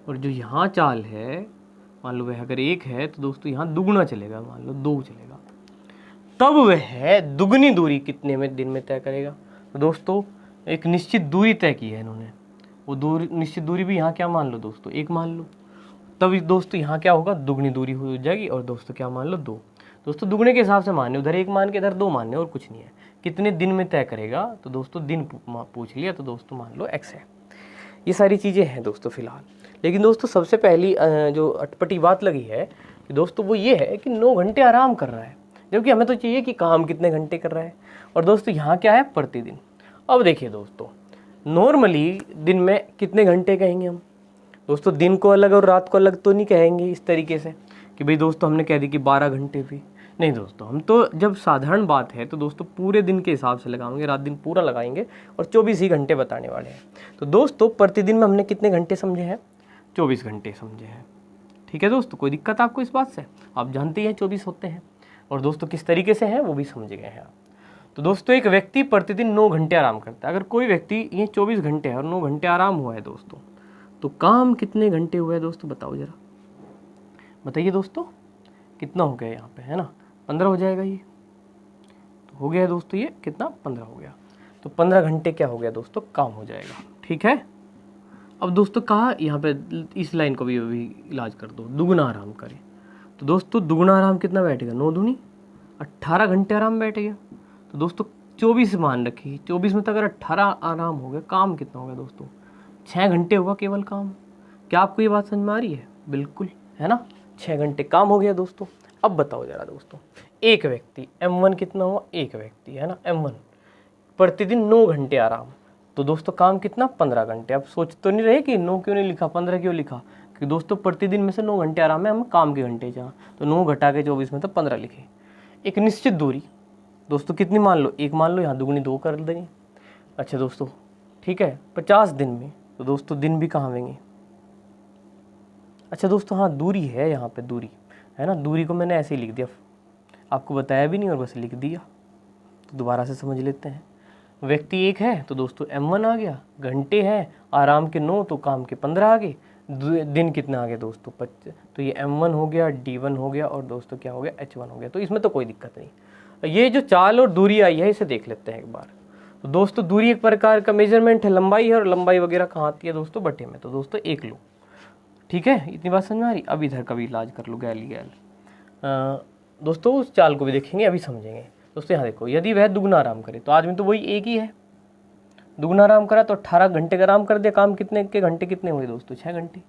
और जो यहाँ चाल है, मान लो वह अगर 1 है तो दोस्तों यहाँ दुगना चलेगा, मान लो 2 चलेगा, तब वह दुगनी दूरी कितने में दिन में तय करेगा। तो दोस्तों एक निश्चित दूरी तय की है इन्होंने, वो दूरी, निश्चित दूरी भी यहाँ क्या मान लो दोस्तों, 1 मान लो, तब दोस्तों यहाँ क्या होगा, दुगनी दूरी हो जाएगी, और दोस्तों क्या मान लो, 2। दोस्तों दुगने के हिसाब से मानने, उधर 1 मान के इधर 2 मानने, और कुछ नहीं है। कितने दिन में तय करेगा, तो दोस्तों दिन पूछ लिया, तो दोस्तों मान लो x है। ये सारी चीज़ें हैं दोस्तों फिलहाल। लेकिन दोस्तों सबसे पहली जो अटपटी बात लगी है कि दोस्तों वो ये है कि 9 घंटे आराम कर रहा है, जबकि हमें तो चाहिए कि काम कितने घंटे कर रहा है। और दोस्तों यहाँ क्या है, प्रतिदिन। अब देखिए दोस्तों, नॉर्मली दिन में कितने घंटे कहेंगे हम दोस्तों, दिन को अलग और रात को अलग तो नहीं कहेंगे इस तरीके से कि भाई दोस्तों हमने कह दी कि 12 घंटे भी नहीं दोस्तों। हम तो जब साधारण बात है तो दोस्तों पूरे दिन के हिसाब से लगाएंगे, रात दिन पूरा लगाएंगे और 24 ही घंटे बताने वाले हैं। तो दोस्तों प्रतिदिन में हमने कितने घंटे समझे हैं, 24 घंटे समझे हैं। ठीक है दोस्तों, कोई दिक्कत आपको इस बात से, आप जानते हैं 24 होते हैं, और दोस्तों किस तरीके से हैं वो भी समझ गए हैं आप। तो दोस्तों एक व्यक्ति प्रतिदिन 9 घंटे आराम करता है। अगर कोई व्यक्ति ये 24 घंटे है और 9 घंटे आराम हुआ है दोस्तों, तो काम कितने घंटे हुए दोस्तों, बताओ जरा, बताइए दोस्तों कितना हो गया यहाँ पे, है ना, 15 हो जाएगा। ये तो हो गया दोस्तों, ये कितना, 15 हो गया। तो 15 घंटे क्या हो गया दोस्तों, काम हो जाएगा। ठीक है, अब दोस्तों कहा यहाँ पे इस लाइन को भी इलाज कर दो, दुगना आराम करे। तो दोस्तों दुगना आराम कितना बैठेगा, 9 दूनी 18 घंटे आराम बैठेगा। तो दोस्तों 24 मान रखिए, 24 में तो अगर 18 आराम हो गया, काम कितना हो गया दोस्तों, 6 घंटे हुआ केवल काम। क्या आपको ये बात समझ में आ रही है, बिल्कुल, है ना, 6 घंटे काम हो गया दोस्तों। अब बताओ जरा दोस्तों, एक व्यक्ति M1 कितना हुआ, एक व्यक्ति है ना M1 प्रतिदिन 9 घंटे आराम, तो दोस्तों काम कितना, 15 घंटे। अब सोच तो नहीं रहे कि 9 क्यों नहीं लिखा, 15 क्यों लिखा, कि दोस्तों प्रतिदिन में से 9 घंटे आराम है, हम काम के घंटे जहाँ, तो 9 घटा के 24 में तो 15 लिखे। एक निश्चित दूरी दोस्तों कितनी मान लो, 1 मान लो, यहाँ दुगनी 2 कर देंगे। अच्छा दोस्तों ठीक है, 50 दिन में, तो दोस्तों दिन भी कहाँ आवेंगे। अच्छा दोस्तों हाँ दूरी है, यहाँ पे दूरी है ना, दूरी को मैंने ऐसे ही लिख दिया, आपको बताया भी नहीं और बस लिख दिया। तो दोबारा से समझ लेते हैं, व्यक्ति 1 है तो दोस्तों M1 आ गया, घंटे हैं आराम के 9 तो काम के 15 आ गए, दिन कितना आ गया दोस्तों 25। तो ये M1 हो गया, D1 हो गया, और दोस्तों क्या हो गया, H1 हो गया। तो इसमें तो कोई दिक्कत नहीं। ये जो चाल और दूरी आई है इसे देख लेते हैं एक बार। तो दोस्तों दूरी एक प्रकार का मेजरमेंट है, लंबाई है, और लंबाई वगैरह कहाँ आती है दोस्तों, बटे में। तो दोस्तों 1 लो, ठीक है, इतनी बात समझ में आ रही। अब इधर का भी इलाज कर लो, गैल दोस्तों उस चाल को भी देखेंगे, अभी समझेंगे। दोस्तों यहाँ देखो, यदि वह दुगना आराम करे, तो आदमी तो वही 1 ही है, दुगना आराम करा तो 18 घंटे का आराम कर दिया, काम कितने के घंटे कितने हुए दोस्तों, 6 घंटे।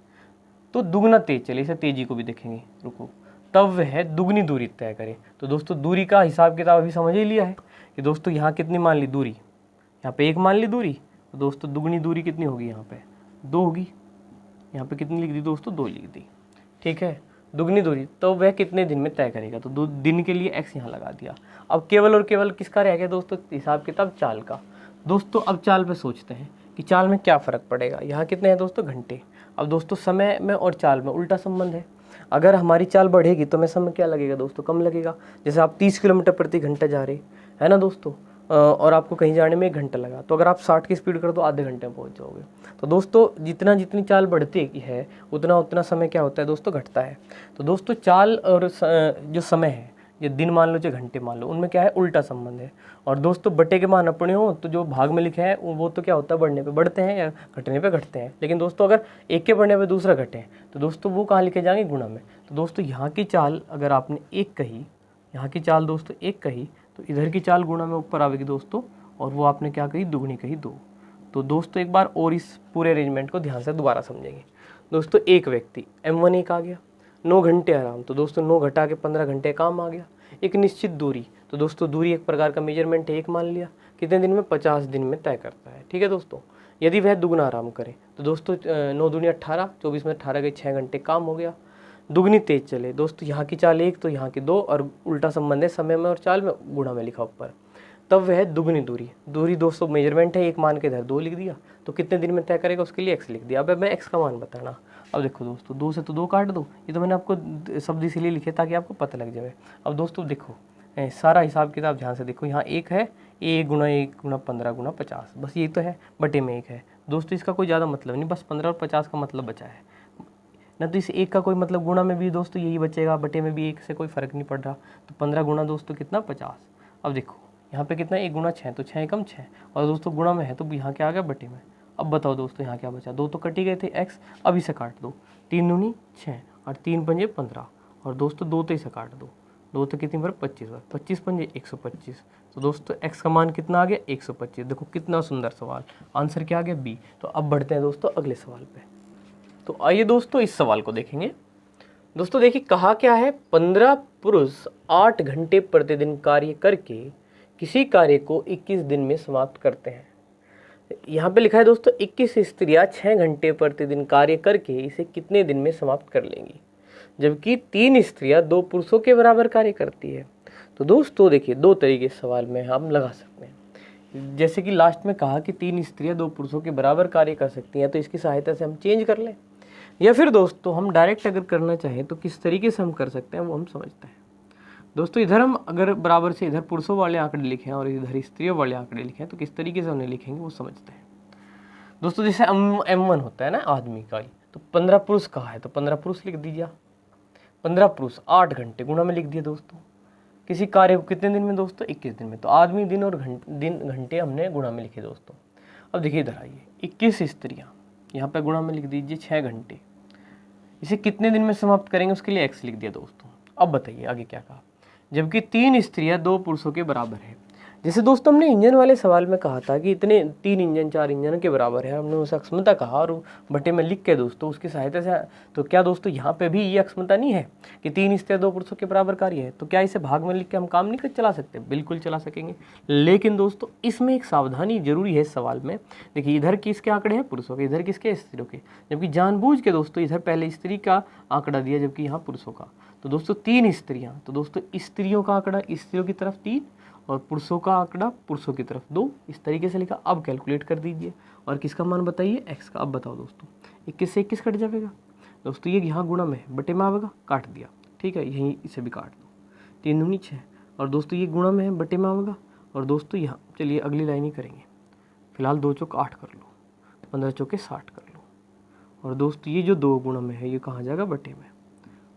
तो दुगना तेज चले, इसे तेजी को भी देखेंगे, रुको, तब वह दुगनी दूरी तय करे। तो दोस्तों दूरी का हिसाब किताब अभी समझ ही लिया है कि दोस्तों यहाँ कितनी मान ली दूरी, यहाँ पे 1 मान ली दूरी, तो दोस्तों दुगनी दूरी कितनी होगी, यहाँ पे 2 होगी। यहाँ पे कितनी लिख दी दोस्तों, 2 लिख दी। ठीक है, दुगनी दूरी, तो वह कितने दिन में तय करेगा, तो 2 दिन के लिए x यहाँ लगा दिया। अब केवल और केवल किसका रह गया दोस्तों, हिसाब किताब चाल का। दोस्तों अब चाल पे सोचते हैं कि चाल में क्या फ़र्क पड़ेगा। यहाँ कितने हैं दोस्तों, घंटे। अब दोस्तों समय में और चाल में उल्टा संबंध है, अगर हमारी चाल बढ़ेगी तो हमें समय क्या लगेगा दोस्तों, कम लगेगा। जैसे आप 30 किलोमीटर प्रति घंटा जा रहे है ना दोस्तों, और आपको कहीं जाने में 1 घंटा लगा, तो अगर आप 60 की स्पीड कर दो आधे घंटे में पहुंच जाओगे। तो दोस्तों जितनी चाल बढ़ती है उतना समय क्या होता है दोस्तों, घटता है। तो दोस्तों चाल और जो समय है ये दिन मान लो चाहे घंटे मान लो, उनमें क्या है, उल्टा संबंध है। और दोस्तों बटे के मान अपने हो तो जो भाग में लिखे हैं वो तो क्या होता है, बढ़ने पे बढ़ते हैं या घटने पे घटते हैं। लेकिन दोस्तों अगर एक के बढ़ने पे दूसरा घटे तो दोस्तों वो कहाँ लिखे जाएंगे, गुणा में। तो दोस्तों यहाँ की चाल अगर आपने एक कही, यहाँ की चाल दोस्तों एक कही, तो इधर की चाल गुणा में ऊपर आवेगी दोस्तों, और वो आपने क्या कही, दुगनी कही 2। तो दोस्तों एक बार और इस पूरे अरेंजमेंट को ध्यान से दोबारा समझेंगे। दोस्तों एक व्यक्ति M1 एक आ गया, 9 घंटे आराम, तो दोस्तों 9 घटा के 15 घंटे काम आ गया। एक निश्चित दूरी, तो दोस्तों दूरी एक प्रकार का मेजरमेंट है, एक मान लिया, कितने दिन में, 50 दिन में तय करता है। ठीक है दोस्तों, यदि वह दुगना आराम करे तो दोस्तों 9 दूनी 18, 24 में 18 के 6 घंटे काम हो गया। दुगनी तेज चले दोस्तों, यहाँ की चाल 1 तो यहाँ की 2, और उल्टा संबंध है समय में और चाल में, गुणा में लिखा ऊपर, तब वह दुगनी दूरी दोस्तों मेजरमेंट है, एक मान के इधर 2 लिख दिया, तो कितने दिन में तय करेगा उसके लिए x लिख दिया। अब मैं x का मान बताना। अब देखो दोस्तों 2 से तो 2 काट दो, ये तो मैंने आपको शब्द इसीलिए लिखे ताकि आपको पता लग जाए। अब दोस्तों देखो सारा हिसाब किताब ध्यान से देखो, यहाँ 1 है, 1 गुणा 1 गुणा 15 गुणा 50, बस ये तो है, बटे में 1 है दोस्तों, इसका कोई ज़्यादा मतलब नहीं, बस 15 और 50 का मतलब बचा है ना, तो इस 1 का कोई मतलब, गुणा में भी दोस्तों यही बचेगा, बटे में भी 1 से कोई फ़र्क नहीं पड़ रहा। तो 15 गुणा दोस्तों कितना, 50। अब देखो यहाँ पे कितना, 1 गुणा 6, तो 6 कम 6, और दोस्तों गुणा में है तो यहाँ क्या आ गया, बटे में। अब बताओ दोस्तों यहाँ क्या बचा, 2 तो कट ही गए थे x, अब इसे काट दो, 3 दूनी 6 और 3 पंजे 15, और दोस्तों 2 तो इसे काट दो, 2 तो कितनी बार, 25 बार, 25 पंजे 125। तो दोस्तों x का मान कितना आ गया, 125। देखो कितना सुंदर सवाल, आंसर क्या आ गया, बी। तो अब बढ़ते हैं दोस्तों अगले सवाल पे। तो आइए दोस्तों इस सवाल को देखेंगे। दोस्तों देखिए कहा क्या है, 15 पुरुष 8 घंटे प्रतिदिन कार्य करके किसी कार्य को 21 दिन में समाप्त करते हैं। यहाँ पे लिखा है दोस्तों 21 स्त्रियां 6 घंटे प्रतिदिन कार्य करके इसे कितने दिन में समाप्त कर लेंगी, जबकि 3 स्त्रियां 2 पुरुषों के बराबर कार्य करती है। तो दोस्तों देखिए 2 तरीके से सवाल में हम लगा सकते हैं। जैसे कि लास्ट में कहा कि 3 स्त्रियां 2 पुरुषों के बराबर कार्य कर सकती हैं, तो इसकी सहायता से हम चेंज कर लें, या फिर दोस्तों हम डायरेक्ट अगर करना चाहें तो किस तरीके से हम कर सकते हैं वो हम समझते हैं। दोस्तों इधर हम अगर बराबर से इधर पुरुषों वाले आंकड़े लिखे हैं और इधर स्त्रियों वाले आंकड़े लिखे हैं, तो किस तरीके से उन्हें लिखेंगे वो समझते हैं। दोस्तों जैसे M1 होता है ना आदमी का ही, तो 15 पुरुष कहा है तो 15 पुरुष लिख दीजिए, 15 पुरुष 8 घंटे गुणा में लिख दिया दोस्तों, किसी कार्य को कितने दिन में दोस्तों, 21 दिन में, तो आदमी दिन और घंटे हमने गुणा में लिखे दोस्तों। अब देखिए इधर आइए, 21 स्त्रियाँ यहाँ पे गुणा में लिख दीजिए 6 घंटे, इसे कितने दिन में समाप्त करेंगे उसके लिए x लिख दिया दोस्तों। अब बताइए आगे क्या कहा, जबकि 3 स्त्रियां 2 पुरुषों के बराबर है। जैसे दोस्तों हमने इंजन वाले सवाल में कहा था कि इतने 3 इंजन 4 इंजन के बराबर है, हमने उसे अक्षमता कहा और बटे में लिख के दोस्तों उसकी सहायता से, तो क्या दोस्तों यहाँ पे भी ये अक्षमता नहीं है कि 3 स्त्रियां 2 पुरुषों के बराबर कार्य है, तो क्या इसे भाग में लिख के हम काम नहीं चला सकते, बिल्कुल चला सकेंगे। लेकिन दोस्तों इसमें एक सावधानी जरूरी है इस सवाल में। देखिए इधर किसके आंकड़े हैं, पुरुषों के, इधर किसके, स्त्रियों के, जबकि जानबूझ के दोस्तों इधर पहले स्त्री का आंकड़ा दिया जबकि यहाँ पुरुषों का। तो दोस्तों 3 स्त्रियाँ, तो दोस्तों स्त्रियों का आंकड़ा स्त्रियों की तरफ 3 और पुरुषों का आंकड़ा पुरुषों की तरफ 2, इस तरीके से लिखा। अब कैलकुलेट कर दीजिए और किसका मान बताइए, x का। अब बताओ दोस्तों 21 से 21 कट जाएगा दोस्तों, ये यहाँ गुणा में बटे में आवेगा, काट दिया, ठीक है, यहीं इसे भी काट दो, 3 दूनी 6, और दोस्तों ये गुणा में है बटे में आवेगा, और दोस्तों यहाँ चलिए अगली लाइन ही करेंगे, फिलहाल 2 चौक 8 कर लो, 15 चौके 60 कर लो, और दोस्तों ये जो 2 गुणा में है ये कहाँ जाएगा, बटे में,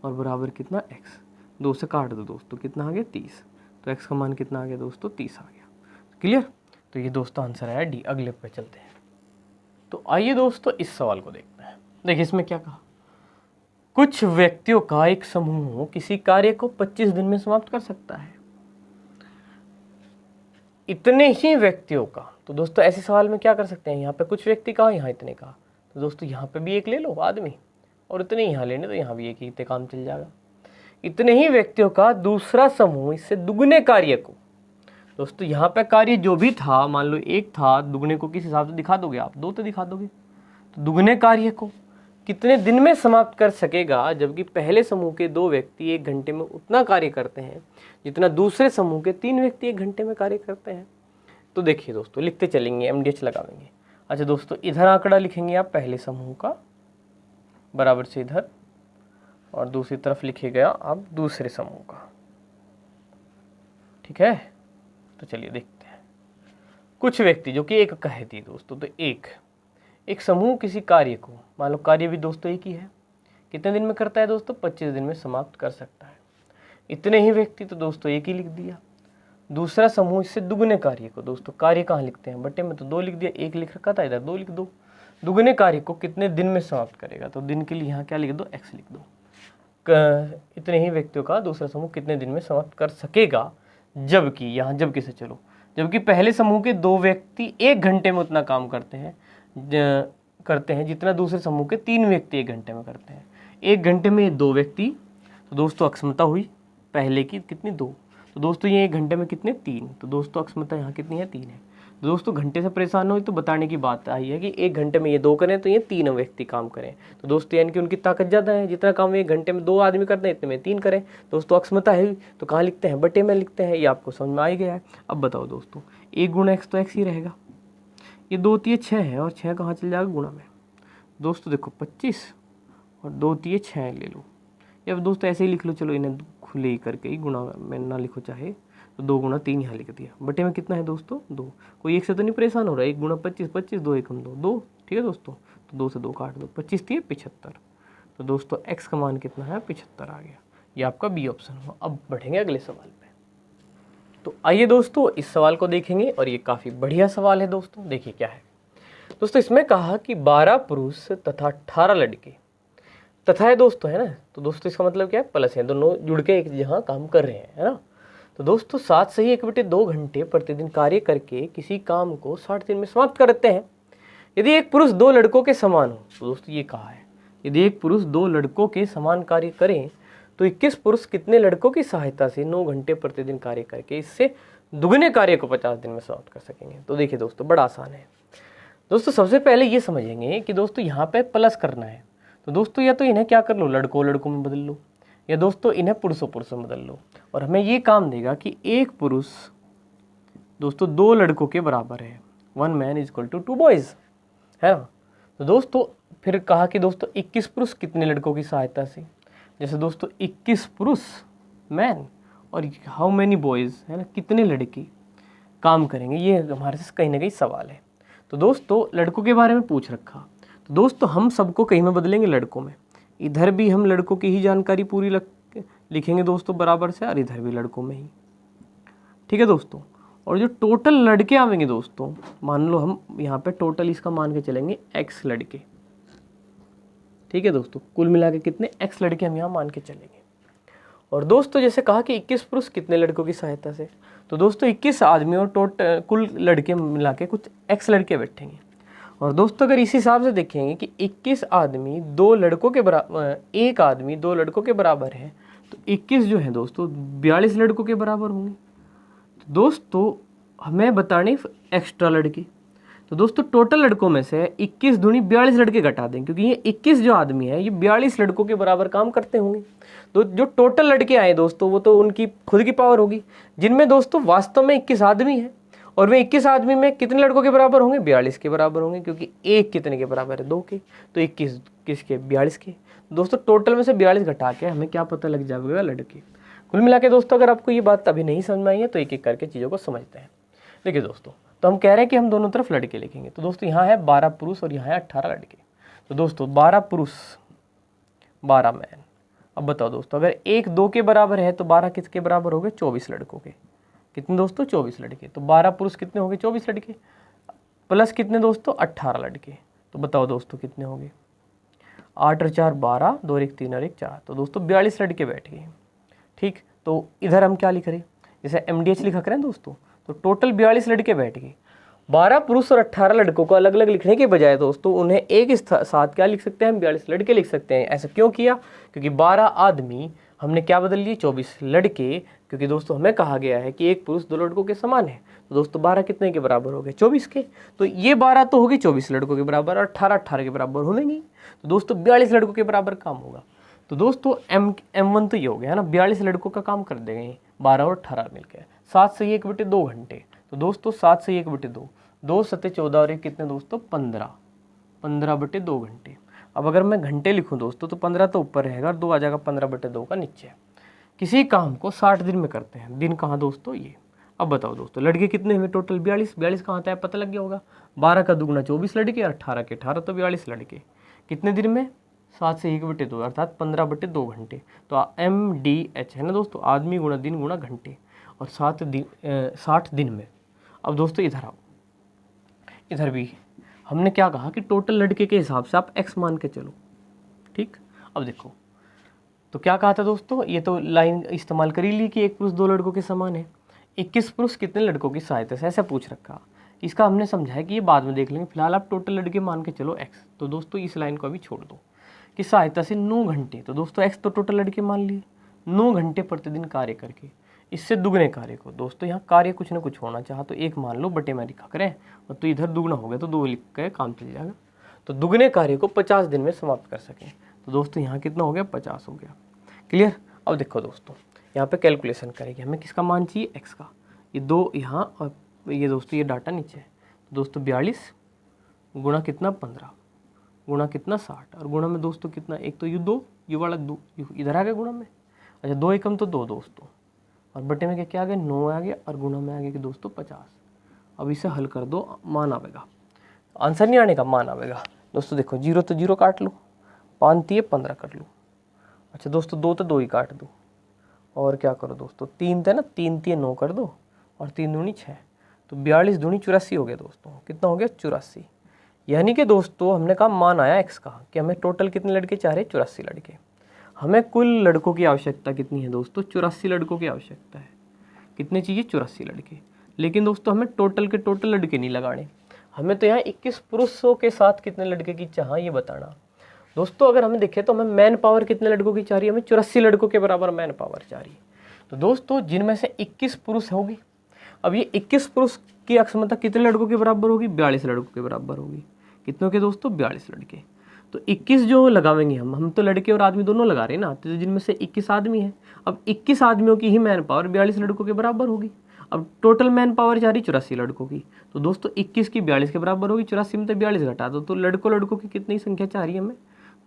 और बराबर कितना x, 2 से काट दो दोस्तों, कितना आ गया 30, तो x का मान कितना आ गया दोस्तों, 30 आ गया। क्लियर, तो ये दोस्तों आंसर आया डी। अगले पे चलते हैं। तो आइए दोस्तों इस सवाल को देखते हैं। देखिए इसमें क्या कहा, कुछ व्यक्तियों का एक समूह किसी कार्य को 25 दिन में समाप्त कर सकता है, इतने ही व्यक्तियों का। तो दोस्तों ऐसे सवाल में क्या कर सकते हैं, यहाँ पे कुछ व्यक्ति कहा, यहाँ इतने का, तो दोस्तों यहाँ पे भी एक ले लो आदमी, और इतने यहाँ लेने तो यहाँ भी एक ही, इतने काम चल जाएगा। इतने ही व्यक्तियों का दूसरा समूह इससे दुगने कार्य को, दोस्तों यहाँ पे कार्य जो भी था, मान लो 1 था, दुगने को किस हिसाब से दिखा दोगे आप, 2 तो दिखा दोगे, तो दुगने कार्य को कितने दिन में समाप्त कर सकेगा, जबकि पहले समूह के 2 व्यक्ति 1 घंटे में उतना कार्य करते हैं जितना दूसरे समूह के 3 व्यक्ति 1 घंटे में कार्य करते हैं। तो देखिए दोस्तों लिखते चलेंगे, MDH लगाएंगे। अच्छा दोस्तों इधर आंकड़ा लिखेंगे आप पहले समूह का, बराबर से इधर, और दूसरी तरफ लिखे गया आप दूसरे समूह का, ठीक है। तो चलिए देखते हैं, कुछ व्यक्ति जो कि एक कहे थी दोस्तों, तो एक समूह किसी कार्य को, मान लो कार्य भी दोस्तों एक ही है, कितने दिन में करता है दोस्तों, 25 दिन में समाप्त कर सकता है। इतने ही व्यक्ति, तो दोस्तों एक ही लिख दिया। दूसरा समूह इससे दुगने कार्य को, दोस्तों कार्य कहाँ लिखते हैं, बटे में तो 2 लिख दिया, 1 लिख रखा था, इधर 2 लिख दो। दुगने कार्य को कितने दिन में समाप्त करेगा, तो दिन के लिए यहाँ क्या लिख दो, x लिख दो। इतने ही व्यक्तियों का दूसरा समूह कितने दिन में समाप्त कर सकेगा, जबकि यहाँ जबकि से चलो, जबकि पहले समूह के 2 व्यक्ति 1 घंटे में उतना काम करते हैं जितना दूसरे समूह के 3 व्यक्ति 1 घंटे में करते हैं। 1 घंटे में ये 2 व्यक्ति, तो दोस्तों अक्षमता हुई पहले की कितनी, 2, तो दोस्तों ये 1 घंटे में कितने, 3, तो दोस्तों अक्षमता यहाँ कितनी है, 3 है। तो दोस्तों घंटे से परेशान हो तो बताने की बात आई है कि 1 घंटे में ये 2 करें तो ये 3 व्यक्ति काम करें, तो दोस्तों यानी कि उनकी ताकत ज़्यादा है, जितना काम 1 घंटे में 2 आदमी करते हैं इतने में 3 करें। दोस्तों अक्षमता है तो कहाँ लिखते हैं, बटे में लिखते हैं, ये आपको समझ में आ ही गया है। अब बताओ दोस्तों, 1 गुणा x तो x ही रहेगा, ये 2 तिये 6 है और 6 कहाँ चल जाएगा गुणा में, दोस्तों देखो 25 और 2 तिये 6 ले लो, या दोस्तों ऐसे ही लिख लो, चलो इन्हें खुले ही करके ही गुणा में ना लिखो चाहे, तो 2 गुणा 3 यहाँ लिख दिया, बटे में कितना है दोस्तों 2, कोई 1 से तो नहीं परेशान हो रहा है, 1 गुणा 25, 25 2 1 2, ठीक है दोस्तों, तो 2 से 2 काट दो, 25 थी 75, तो दोस्तों x का मान कितना है 75 आ गया, ये आपका बी ऑप्शन हुआ। अब बढ़ेंगे अगले सवाल पे, तो आइए दोस्तों इस सवाल को देखेंगे और ये काफ़ी बढ़िया सवाल है दोस्तों। देखिए क्या है दोस्तों, इसमें कहा कि 12 पुरुष तथा 18 लड़के, तथा है दोस्तों, है ना, तो दोस्तों इसका मतलब क्या है, प्लस है, दोनों जुड़ के एक जगह काम कर रहे हैं, है ना। तो दोस्तों 7 से ही 1/2 घंटे प्रतिदिन कार्य करके किसी काम को 60 दिन में समाप्त करते हैं। यदि एक पुरुष 2 लड़कों के समान हो, तो दोस्तों ये कहा है, यदि एक पुरुष 2 लड़कों के समान कार्य करें तो 21 पुरुष कितने लड़कों की सहायता से 9 घंटे प्रतिदिन कार्य करके इससे दुगने कार्य को 50 दिन में समाप्त कर सकेंगे। तो देखिए दोस्तों बड़ा आसान है दोस्तों। सबसे पहले ये समझेंगे कि दोस्तों यहाँ पे प्लस करना है, तो दोस्तों या तो इन्हें क्या कर लो, लड़कों लड़कों में बदल लो, या दोस्तों इन्हें पुरुषों पुरुषों में बदल लो, और हमें ये काम देगा कि एक पुरुष दोस्तों 2 लड़कों के बराबर है, 1 man is equal to 2 boys, है ना। तो दोस्तों फिर कहा कि दोस्तों 21 पुरुष कितने लड़कों की सहायता से, जैसे दोस्तों 21 पुरुष मैन और हाउ मैनी बॉयज़, है ना, कितने लड़के काम करेंगे, ये हमारे से कहीं ना कहीं सवाल है। तो दोस्तों लड़कों के बारे में पूछ रखा, तो दोस्तों हम सबको कहीं में बदलेंगे लड़कों में, इधर भी हम लड़कों की ही जानकारी पूरी लिखेंगे दोस्तों बराबर से, और इधर भी लड़कों में ही, ठीक है दोस्तों। और जो टोटल लड़के आवेंगे दोस्तों, मान लो हम यहाँ पे टोटल इसका मान के चलेंगे x लड़के, ठीक है दोस्तों, कुल मिला के कितने x लड़के हम यहाँ मान के चलेंगे। और दोस्तों जैसे कहा कि 21 पुरुष कितने लड़कों की सहायता से, तो दोस्तों 21 आदमी और कुल लड़के मिला के कुछ x लड़के बैठेंगे। और दोस्तों अगर इस हिसाब से देखेंगे कि 21 आदमी 2 लड़कों के बराबर, 1 आदमी 2 लड़कों के बराबर है, तो 21 जो है दोस्तों 42 लड़कों के बराबर होंगे। तो दोस्तों हमें बताने एक्स्ट्रा लड़के, तो दोस्तों टोटल लड़कों में से 21 दूनी 42 लड़के घटा दें, क्योंकि ये 21 जो आदमी है ये 42 लड़कों के बराबर काम करते होंगे। तो जो टोटल लड़के आए दोस्तों वो तो उनकी खुद की पावर होगी, जिनमें दोस्तों वास्तव में 21 आदमी है, और वे 21 आदमी में कितने लड़कों के बराबर होंगे, 42 के बराबर होंगे, क्योंकि एक कितने के बराबर है, 2 के, तो 21 किसके, 42 के। दोस्तों टोटल में से 42 घटा के हमें क्या पता लग जाएगा, लड़के। कुल मिला के दोस्तों अगर आपको ये बात अभी नहीं समझ में आई है तो एक एक करके चीज़ों को समझते हैं। देखिए दोस्तों, तो हम कह रहे हैं कि हम दोनों तरफ लड़के लिखेंगे, तो दोस्तों यहाँ है 12 पुरुष और यहाँ है 18 लड़के। तो दोस्तों 12 पुरुष 12 मैन। अब बताओ दोस्तों, अगर 1 2 के बराबर है तो 12 किसके बराबर हो गए, 24 लड़कों के। कितने दोस्तों, 24 लड़के। तो 12 पुरुष कितने हो गए, 24 लड़के, प्लस कितने दोस्तों, 18 लड़के। तो बताओ दोस्तों कितने हो गए, 8 और 4 12, 2 और 1 3 और 1 4। तो दोस्तों 42 लड़के बैठ गए, ठीक। तो इधर हम क्या लिख रहे हैं, जैसे MDH लिखा करें दोस्तों, तो टोटल 42 लड़के बैठ गए। 12 पुरुष और 18 लड़कों को अलग अलग लिखने के बजाय दोस्तों उन्हें एक साथ क्या लिख सकते हैं, 42 लड़के लिख सकते हैं। ऐसा क्यों किया, क्योंकि 12 आदमी हमने क्या बदल लिए, 24 लड़के, क्योंकि दोस्तों हमें कहा गया है कि एक पुरुष 2 लड़कों के समान है। तो दोस्तों 12 कितने के बराबर हो गए, 24 के। तो ये 12 तो होगी 24 लड़कों के बराबर, और 18 18 के बराबर होंगे। तो दोस्तों 42 लड़कों के बराबर काम होगा। तो दोस्तों M1 तो ये हो गया है ना, 42 लड़कों का काम कर देंगे 12 और 18 मिलकर। 7 से 1/2 घंटे, तो दोस्तों 7 से 1/2, 2 7 14 और 1 कितने दोस्तों, 15, 15/2 घंटे। अब अगर मैं घंटे लिखूं दोस्तों तो 15 तो ऊपर रहेगा, 2 आ जाएगा 15/2 का नीचे। किसी काम को 60 दिन में करते हैं, दिन कहाँ दोस्तों, ये। अब बताओ दोस्तों लड़के कितने हुए टोटल, 42, 42 कहाँ आता है पता लग गया होगा। 12 का दुगना 24 लड़के और 18 के 18, तो 42 लड़के कितने दिन में, 7 से 1/2 अर्थात 15/2 घंटे। तो MDH है ना दोस्तों, आदमी गुणा दिन गुणा घंटे, और 60 दिन में। अब दोस्तों इधर आओ, इधर भी हमने क्या कहा कि टोटल लड़के के हिसाब से आप x मान के चलो, ठीक। अब देखो तो क्या कहा था दोस्तों, ये तो लाइन इस्तेमाल कर ही ली कि एक पुरुष 2 लड़कों के समान है। 21 पुरुष कितने लड़कों की सहायता से, ऐसा पूछ रखा। इसका हमने समझा है कि ये बाद में देख लेंगे, फिलहाल आप टोटल लड़के मान के चलो x। तो दोस्तों इस लाइन को अभी छोड़ दो कि सहायता से 9 घंटे, तो दोस्तों x तो टोटल लड़के मान लिए, 9 घंटे प्रतिदिन कार्य करके इससे दुगने कार्य को। दोस्तों यहाँ कार्य कुछ ना कुछ होना चाहा तो 1 मान लो, बटे में लिखा करें, और तो इधर दुगना हो गया तो 2 लिख के काम चल जाएगा। तो दुगने कार्य को 50 दिन में समाप्त कर सकें। तो दोस्तों यहाँ कितना हो गया, 50 हो गया। क्लियर। अब देखो दोस्तों यहाँ पे कैलकुलेशन करेंगे, हमें किसका मान चाहिए, x का। ये 2 यहाँ और ये दोस्तों ये डाटा नीचे है। तो दोस्तों 42 गुणा कितना 15 गुणा कितना 60, और गुणा में दोस्तों कितना, एक तो यू 2, यू वाला 2 इधर आ गया गुणा में, अच्छा 2 एकम तो 2 दोस्तों, और बटे में क्या आ गया 9 आ गया, और गुणा में आ गया कि दोस्तों 50। अब इसे हल कर दो, मान आवेगा, आंसर नहीं आने का, मान आवेगा। दोस्तों देखो 0 तो 0 काट लो, 5 3 15 कर लो, अच्छा दोस्तों 2 तो 2 ही काट दो, और क्या करो दोस्तों 3 थे ना, 3 3 9 कर दो, और 3 दूनी 6, तो 42 दूनी 84 हो गया दोस्तों। कितना हो गया 84। यानी कि दोस्तों हमने कहा मान आया x का कि हमें टोटल कितने लड़के चाह रहे, 84 लड़के। हमें कुल लड़कों की आवश्यकता कितनी है दोस्तों, 84 लड़कों की आवश्यकता है। कितने चाहिए, 84 लड़के। लेकिन दोस्तों हमें टोटल के टोटल लड़के नहीं लगाने, हमें तो यहाँ 21 पुरुषों के साथ कितने लड़के की चाह ये बताना। दोस्तों अगर हमें देखें तो हमें मैन पावर कितने लड़कों की चाह रही है, हमें 84 लड़कों के बराबर मैन पावर चाह रही है। तो दोस्तों जिनमें से 21 पुरुष होगी, अब ये 21 पुरुष की अक्षमता कितने लड़कों के बराबर होगी, 42 लड़कों के बराबर होगी। कितनों के दोस्तों, 42 लड़के। तो 21 जो लगावेंगे हम तो लड़के और आदमी दोनों लगा रहे हैं ना, तो जिनमें से 21 आदमी है, अब 21 आदमियों की ही मैन पावर 42 लड़कों के बराबर होगी। अब टोटल मैन पावर जा रही 84 लड़कों की, तो दोस्तों 21 की 42 के बराबर होगी, 84 में तो 42 घटा दो, तो लड़कों की कितनी संख्या चाह रही है हमें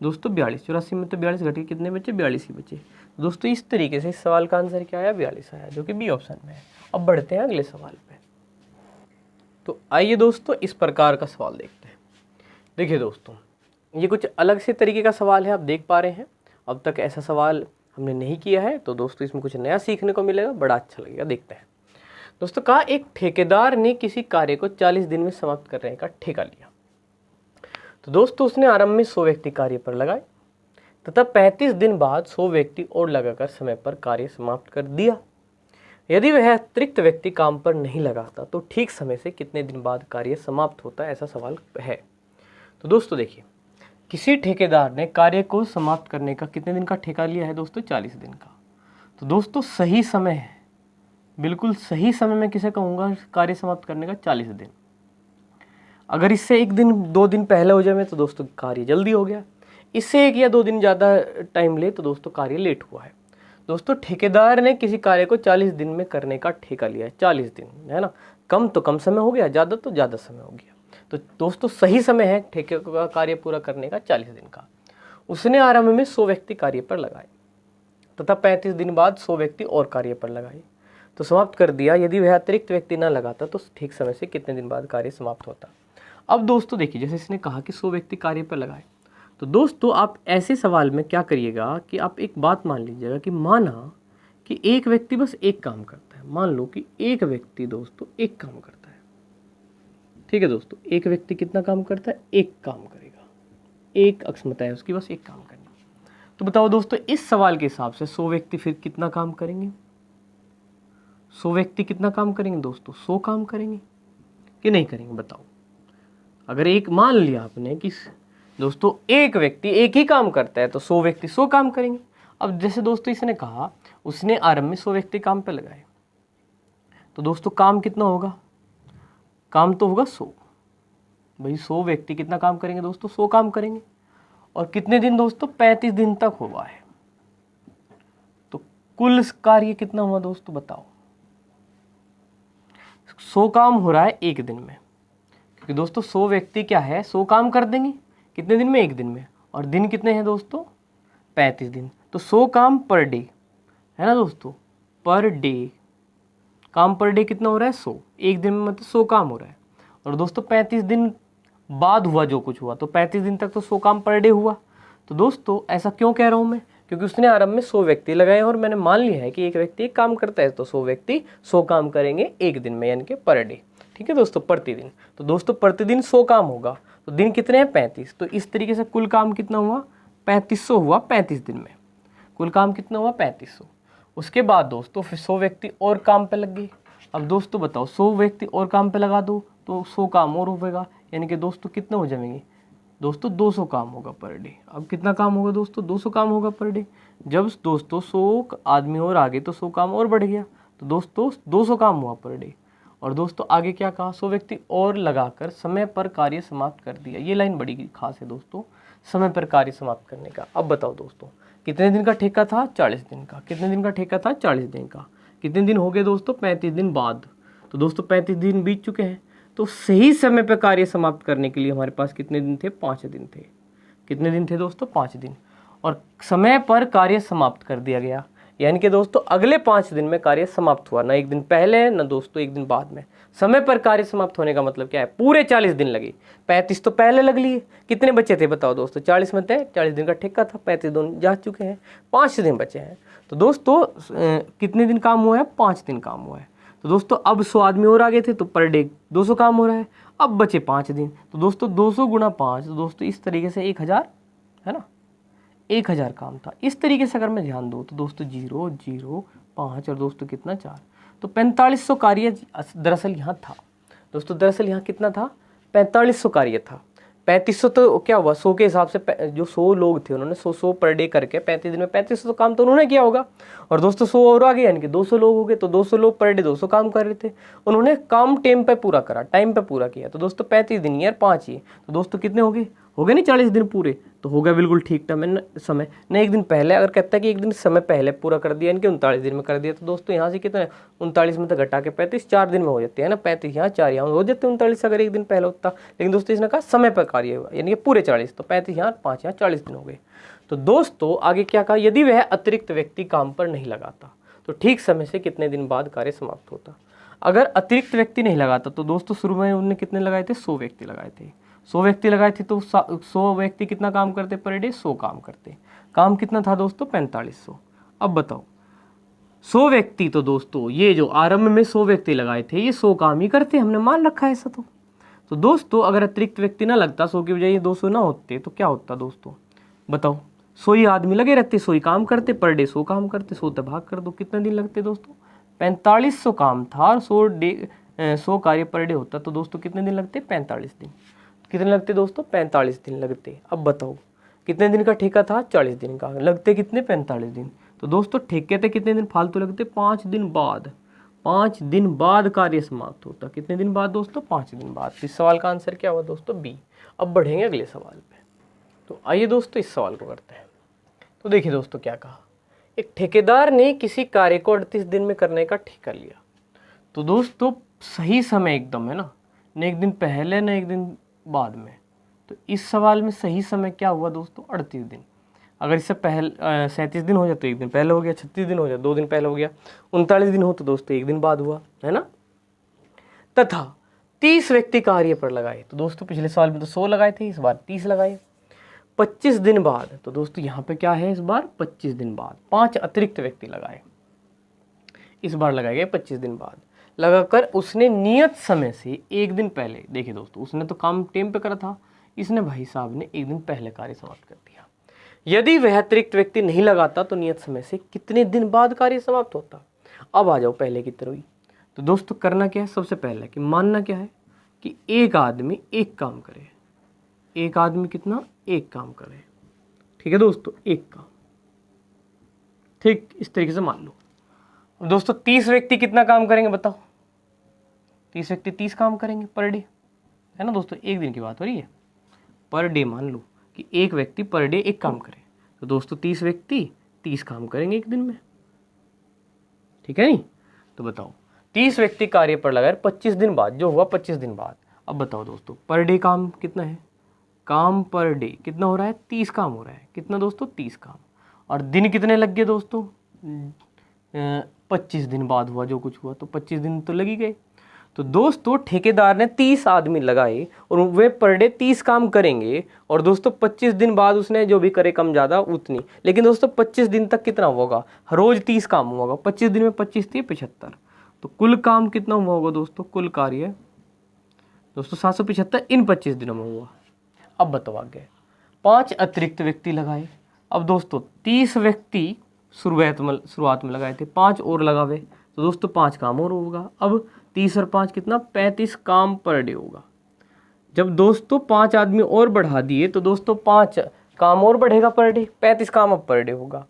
दोस्तों, 42। 84 में तो 42 घट के कितने बचे, 42 ही बचे। दोस्तों इस तरीके से इस सवाल का आंसर क्या आया, 42 आया, जो कि बी ऑप्शन में है। अब बढ़ते हैं अगले सवाल पे। तो आइए दोस्तों इस प्रकार का सवाल देखते हैं। देखिए दोस्तों ये कुछ अलग से तरीके का सवाल है, आप देख पा रहे हैं, अब तक ऐसा सवाल हमने नहीं किया है, तो दोस्तों इसमें कुछ नया सीखने को मिलेगा, बड़ा अच्छा लगेगा। देखते हैं दोस्तों। कहा एक ठेकेदार ने किसी कार्य को 40 दिन में समाप्त करने का ठेका लिया। तो दोस्तों उसने आरंभ में 100 व्यक्ति कार्य पर लगाए तथा 35 दिन बाद 100 व्यक्ति और लगाकर समय पर कार्य समाप्त कर दिया। यदि वह अतिरिक्त व्यक्ति काम पर नहीं लगाता तो ठीक समय से कितने दिन बाद कार्य समाप्त होता है, ऐसा सवाल है। तो दोस्तों देखिए, किसी ठेकेदार ने कार्य को समाप्त करने का कितने दिन का ठेका लिया है दोस्तों, 40 दिन का। तो दोस्तों सही समय है, बिल्कुल सही समय मैं किसे कहूँगा कार्य समाप्त करने का, 40 दिन। अगर इससे 1 दिन 2 दिन पहले हो जाए तो दोस्तों कार्य जल्दी हो गया, इससे 1 या 2 दिन ज़्यादा टाइम ले तो दोस्तों कार्य लेट हुआ है। दोस्तों ठेकेदार ने किसी कार्य को 40 दिन में करने का ठेका लिया है, 40 दिन है ना, कम तो कम समय हो गया, ज़्यादा तो ज़्यादा समय हो गया। तो दोस्तों सही समय है ठेके का कार्य पूरा करने का 40 दिन का। उसने आरंभ में 100 व्यक्ति कार्य पर लगाए तथा 35 दिन बाद 100 व्यक्ति और कार्य पर लगाए तो समाप्त कर दिया। यदि वह अतिरिक्त व्यक्ति न लगाता तो ठीक समय से कितने दिन बाद कार्य समाप्त होता। अब दोस्तों देखिए, जैसे इसने कहा कि 100 व्यक्ति कार्य पर लगाए, तो दोस्तों आप ऐसे सवाल में क्या करिएगा कि आप एक बात मान लीजिएगा कि माना कि एक व्यक्ति बस एक काम करता है। मान लो कि एक व्यक्ति दोस्तों एक काम करता है, ठीक है दोस्तों, एक व्यक्ति कितना काम करता है, एक काम करेगा, एक अक्षमता है उसकी, बस एक काम करनी। तो बताओ दोस्तों इस सवाल के हिसाब से 100 व्यक्ति फिर कितना काम करेंगे, 100 व्यक्ति कितना काम करेंगे दोस्तों, 100 काम करेंगे कि नहीं करेंगे बताओ। अगर एक मान लिया आपने कि दोस्तों एक व्यक्ति एक ही काम करता है तो 100 व्यक्ति 100 काम करेंगे। अब जैसे दोस्तों इसने कहा उसने आरंभ में 100 व्यक्ति काम पे लगाए, तो दोस्तों काम कितना होगा, काम तो होगा 100। भाई 100 व्यक्ति कितना काम करेंगे दोस्तों, 100 काम करेंगे, और कितने दिन दोस्तों, 35 दिन तक हुआ है। तो कुल कार्य कितना हुआ दोस्तों बताओ, 100 काम हो रहा है एक दिन में, क्योंकि दोस्तों 100 व्यक्ति क्या है, 100 काम कर देंगे कितने दिन में, एक दिन में, और दिन कितने हैं दोस्तों, 35 दिन। तो 100 काम पर डे है ना दोस्तों, पर डे काम पर डे कितना हो रहा है, 100। एक दिन में मतलब 100 काम हो रहा है, और दोस्तों 35 दिन बाद हुआ जो कुछ हुआ, तो 35 दिन तक तो 100 काम पर डे हुआ। तो दोस्तों ऐसा क्यों कह रहा हूँ मैं, क्योंकि उसने आरंभ में 100 व्यक्ति लगाए और मैंने मान लिया है कि एक व्यक्ति एक काम करता है, तो 100 व्यक्ति 100 काम करेंगे एक दिन में, यानी कि पर डे। ठीक है दोस्तों, प्रतिदिन। तो दोस्तों प्रतिदिन 100 काम होगा, तो दिन कितने हैं 35। तो इस तरीके से कुल काम कितना हुआ 3500 हुआ 35 दिन में। कुल काम कितना हुआ 3500। उसके बाद दोस्तों फिर 100 व्यक्ति और काम पे लग गए। अब दोस्तों बताओ 100 व्यक्ति और काम पे लगा दो तो 100 काम और होगा, यानी कि दोस्तों कितना हो जाएंगे दोस्तों 200 काम होगा पर डे। अब कितना काम होगा दोस्तों 200 काम होगा पर डे। जब दोस्तों 100 आदमी और आगे तो 100 काम और बढ़ गया, तो दोस्तों 200 काम हुआ पर डे। और दोस्तों आगे क्या कहा 100 व्यक्ति और लगाकर समय पर कार्य समाप्त कर दिया। ये लाइन बड़ी खास है दोस्तों, समय पर कार्य समाप्त करने का। अब बताओ दोस्तों कितने दिन का ठेका था 40 दिन का। कितने दिन का ठेका था 40 दिन का। कितने दिन हो गए दोस्तों 35 दिन बाद। तो दोस्तों 35 दिन बीत चुके हैं, तो सही समय पर कार्य समाप्त करने के लिए हमारे पास कितने दिन थे 5 दिन थे। कितने दिन थे दोस्तों 5 दिन। और समय पर कार्य समाप्त कर दिया गया, यानी कि दोस्तों अगले 5 दिन में कार्य समाप्त हुआ, ना एक दिन पहले ना दोस्तों एक दिन बाद में। समय पर कार्य समाप्त होने का मतलब क्या है, पूरे 40 दिन लगे। 35 तो पहले लग लिए, कितने बचे थे बताओ दोस्तों 40 में थे, 40 दिन का ठेका था, 35 दिन जा चुके हैं, 5 दिन बचे हैं। तो दोस्तों कितने दिन काम हुआ है 5 दिन काम हुआ है। तो दोस्तों अब 100 आदमी और आ गए थे, तो पर डे 200 काम हो रहा है। अब बचे 5 दिन, तो दोस्तों 200 गुणा 5, तो दोस्तों इस तरीके से 1000 है ना, 1000 काम था। इस तरीके से अगर मैं ध्यान दूँ तो दोस्तों 0 0 5 और दोस्तों कितना 4, तो 4500 कार्य दरअसल यहाँ था। दोस्तों दरअसल यहाँ कितना था 4500 कार्य था। 3500 तो क्या हुआ 100 के हिसाब से, जो 100 लोग थे उन्होंने 100 पर डे करके 35 दिन में 3500 काम तो उन्होंने किया होगा। और दोस्तों 100 और आ गए, यानी कि 200 लोग हो गए, तो 200 लोग पर डे 200 काम कर रहे थे, उन्होंने काम टाइम पे पूरा करा, टाइम पे पूरा किया। तो दोस्तों 35 दिन यार 5 ही, तो दोस्तों कितने हो गए नहीं 40 दिन पूरे, तो हो गया बिल्कुल ठीक टाइम में समय। नहीं एक दिन पहले अगर कहता है कि एक दिन समय पहले पूरा कर दिया, यानी कि 39 दिन में कर दिया, तो दोस्तों यहाँ से कितना है 39 में तो घटा के 35, 4 दिन में हो जाते हैं ना, 35 यहाँ 4 यहाँ हो जाते हैं 39 अगर एक दिन पहले होता। लेकिन दोस्तों इसने कहा समय पर कार्य हुआ, यानी कि पूरे 40, तो 35 यहाँ 5 यहाँ 40 दिन हो गए। तो दोस्तों आगे क्या कहा, यदि वह अतिरिक्त व्यक्ति काम पर नहीं लगाता तो ठीक समय से कितने दिन बाद कार्य समाप्त होता। अगर अतिरिक्त व्यक्ति नहीं लगाता तो दोस्तों शुरू में उन्होंने कितने लगाए थे 100 व्यक्ति लगाए थे। 100 व्यक्ति लगाए थे, तो 100 व्यक्ति कितना काम करते पर डे 100 काम करते। काम कितना था दोस्तों 4500। अब बताओ 100 व्यक्ति, तो दोस्तों ये जो आरंभ में 100 व्यक्ति लगाए थे ये 100 काम ही करते, हमने मान रखा है ऐसा। तो दोस्तों अगर अतिरिक्त व्यक्ति ना लगता 100 की बजाय 200 ना होते तो क्या होता दोस्तों बताओ, 100 ही आदमी लगे रहते, 100 ही काम करते, पर डे 100 काम करते, 100 भाग कर दो कितने दिन लगते दोस्तों 4500 काम था और 100 कार्य पर डे होता, तो दोस्तों कितने दिन लगते 45 दिन। कितने लगते दोस्तों 45 दिन लगते। अब बताओ कितने दिन का ठेका था 40 दिन का, लगते कितने 45 दिन। तो दोस्तों ठेके थे कितने दिन फालतू लगते 5 दिन बाद। 5 दिन बाद कार्य समाप्त होता। कितने दिन बाद दोस्तों 5 दिन बाद। इस सवाल का आंसर क्या हुआ दोस्तों बी। अब बढ़ेंगे अगले सवाल पे। तो आइए दोस्तों इस सवाल को करते हैं। तो देखिए दोस्तों क्या कहा, एक ठेकेदार ने किसी कार्य को 38 दिन में करने का ठेका लिया। तो दोस्तों सही समय एकदम है ना, न एक दिन पहले न एक दिन बाद में। तो इस सवाल में सही समय क्या हुआ दोस्तों 38 दिन। अगर इससे पहले 37 दिन हो जाए तो एक दिन पहले हो गया, 36 दिन हो जाए 2 दिन पहले हो गया, 39 दिन हो तो दोस्तों एक दिन बाद हुआ है ना। तथा 30 व्यक्ति कार्य पर लगाए। तो दोस्तों पिछले सवाल में तो 100 लगाए थे, इस बार 30 लगाए 25 दिन बाद। तो दोस्तों यहाँ पे क्या है इस बार 25 दिन बाद 5 अतिरिक्त व्यक्ति लगाए, इस बार लगाए गए 25 दिन बाद। लगाकर उसने नियत समय से एक दिन पहले, देखिए दोस्तों उसने तो काम टाइम पे करा था, इसने भाई साहब ने एक दिन पहले कार्य समाप्त कर दिया। यदि वह अतिरिक्त व्यक्ति नहीं लगाता तो नियत समय से कितने दिन बाद कार्य समाप्त होता। अब आ जाओ पहले की तरह ही। तो दोस्तों करना क्या है, सबसे पहले कि मानना क्या है कि एक आदमी एक काम करे। एक आदमी कितना एक काम करे, ठीक है दोस्तों एक काम, ठीक इस तरीके से मान लो। अब दोस्तों 30 व्यक्ति कितना काम करेंगे बताओ, 30 व्यक्ति 30 काम करेंगे पर डे, है ना दोस्तों, एक दिन की बात हो रही है। पर डे मान लो कि एक व्यक्ति पर डे एक काम करे, तो दोस्तों 30 व्यक्ति 30 काम करेंगे एक दिन में, ठीक है नहीं। तो बताओ 30 व्यक्ति कार्य पर लगाए 25 दिन बाद, जो हुआ 25 दिन बाद। अब बताओ दोस्तों पर डे काम कितना है, काम पर डे कितना हो रहा है 30 काम हो रहा है, कितना दोस्तों 30 काम। और दिन कितने लग गए दोस्तों 25 दिन बाद हुआ जो कुछ हुआ, तो 25 दिन तो लग ही गए। तो दोस्तों ठेकेदार ने 30 आदमी लगाए और वे पर डे 30 काम करेंगे, और दोस्तों 25 दिन बाद उसने जो भी करे कम ज़्यादा उतनी, लेकिन दोस्तों 25 दिन तक कितना होगा, रोज 30 काम होगा, 25 दिन में 25 थी 75, तो कुल काम कितना हुआ होगा दोस्तों, कुल कार्य दोस्तों 775 इन 25 दिनों में हुआ। अब बताओ आगे, 5 अतिरिक्त व्यक्ति लगाए। अब दोस्तों 30 व्यक्ति शुरुआत में लगाए थे, 5 और लगावे तो दोस्तों 5 काम और होगा। अब 30 और 5 कितना, 35 काम पर डे होगा। जब दोस्तों 5 आदमी और बढ़ा दिए तो दोस्तों 5 काम और बढ़ेगा पर डे, 35 काम अब पर डे होगा।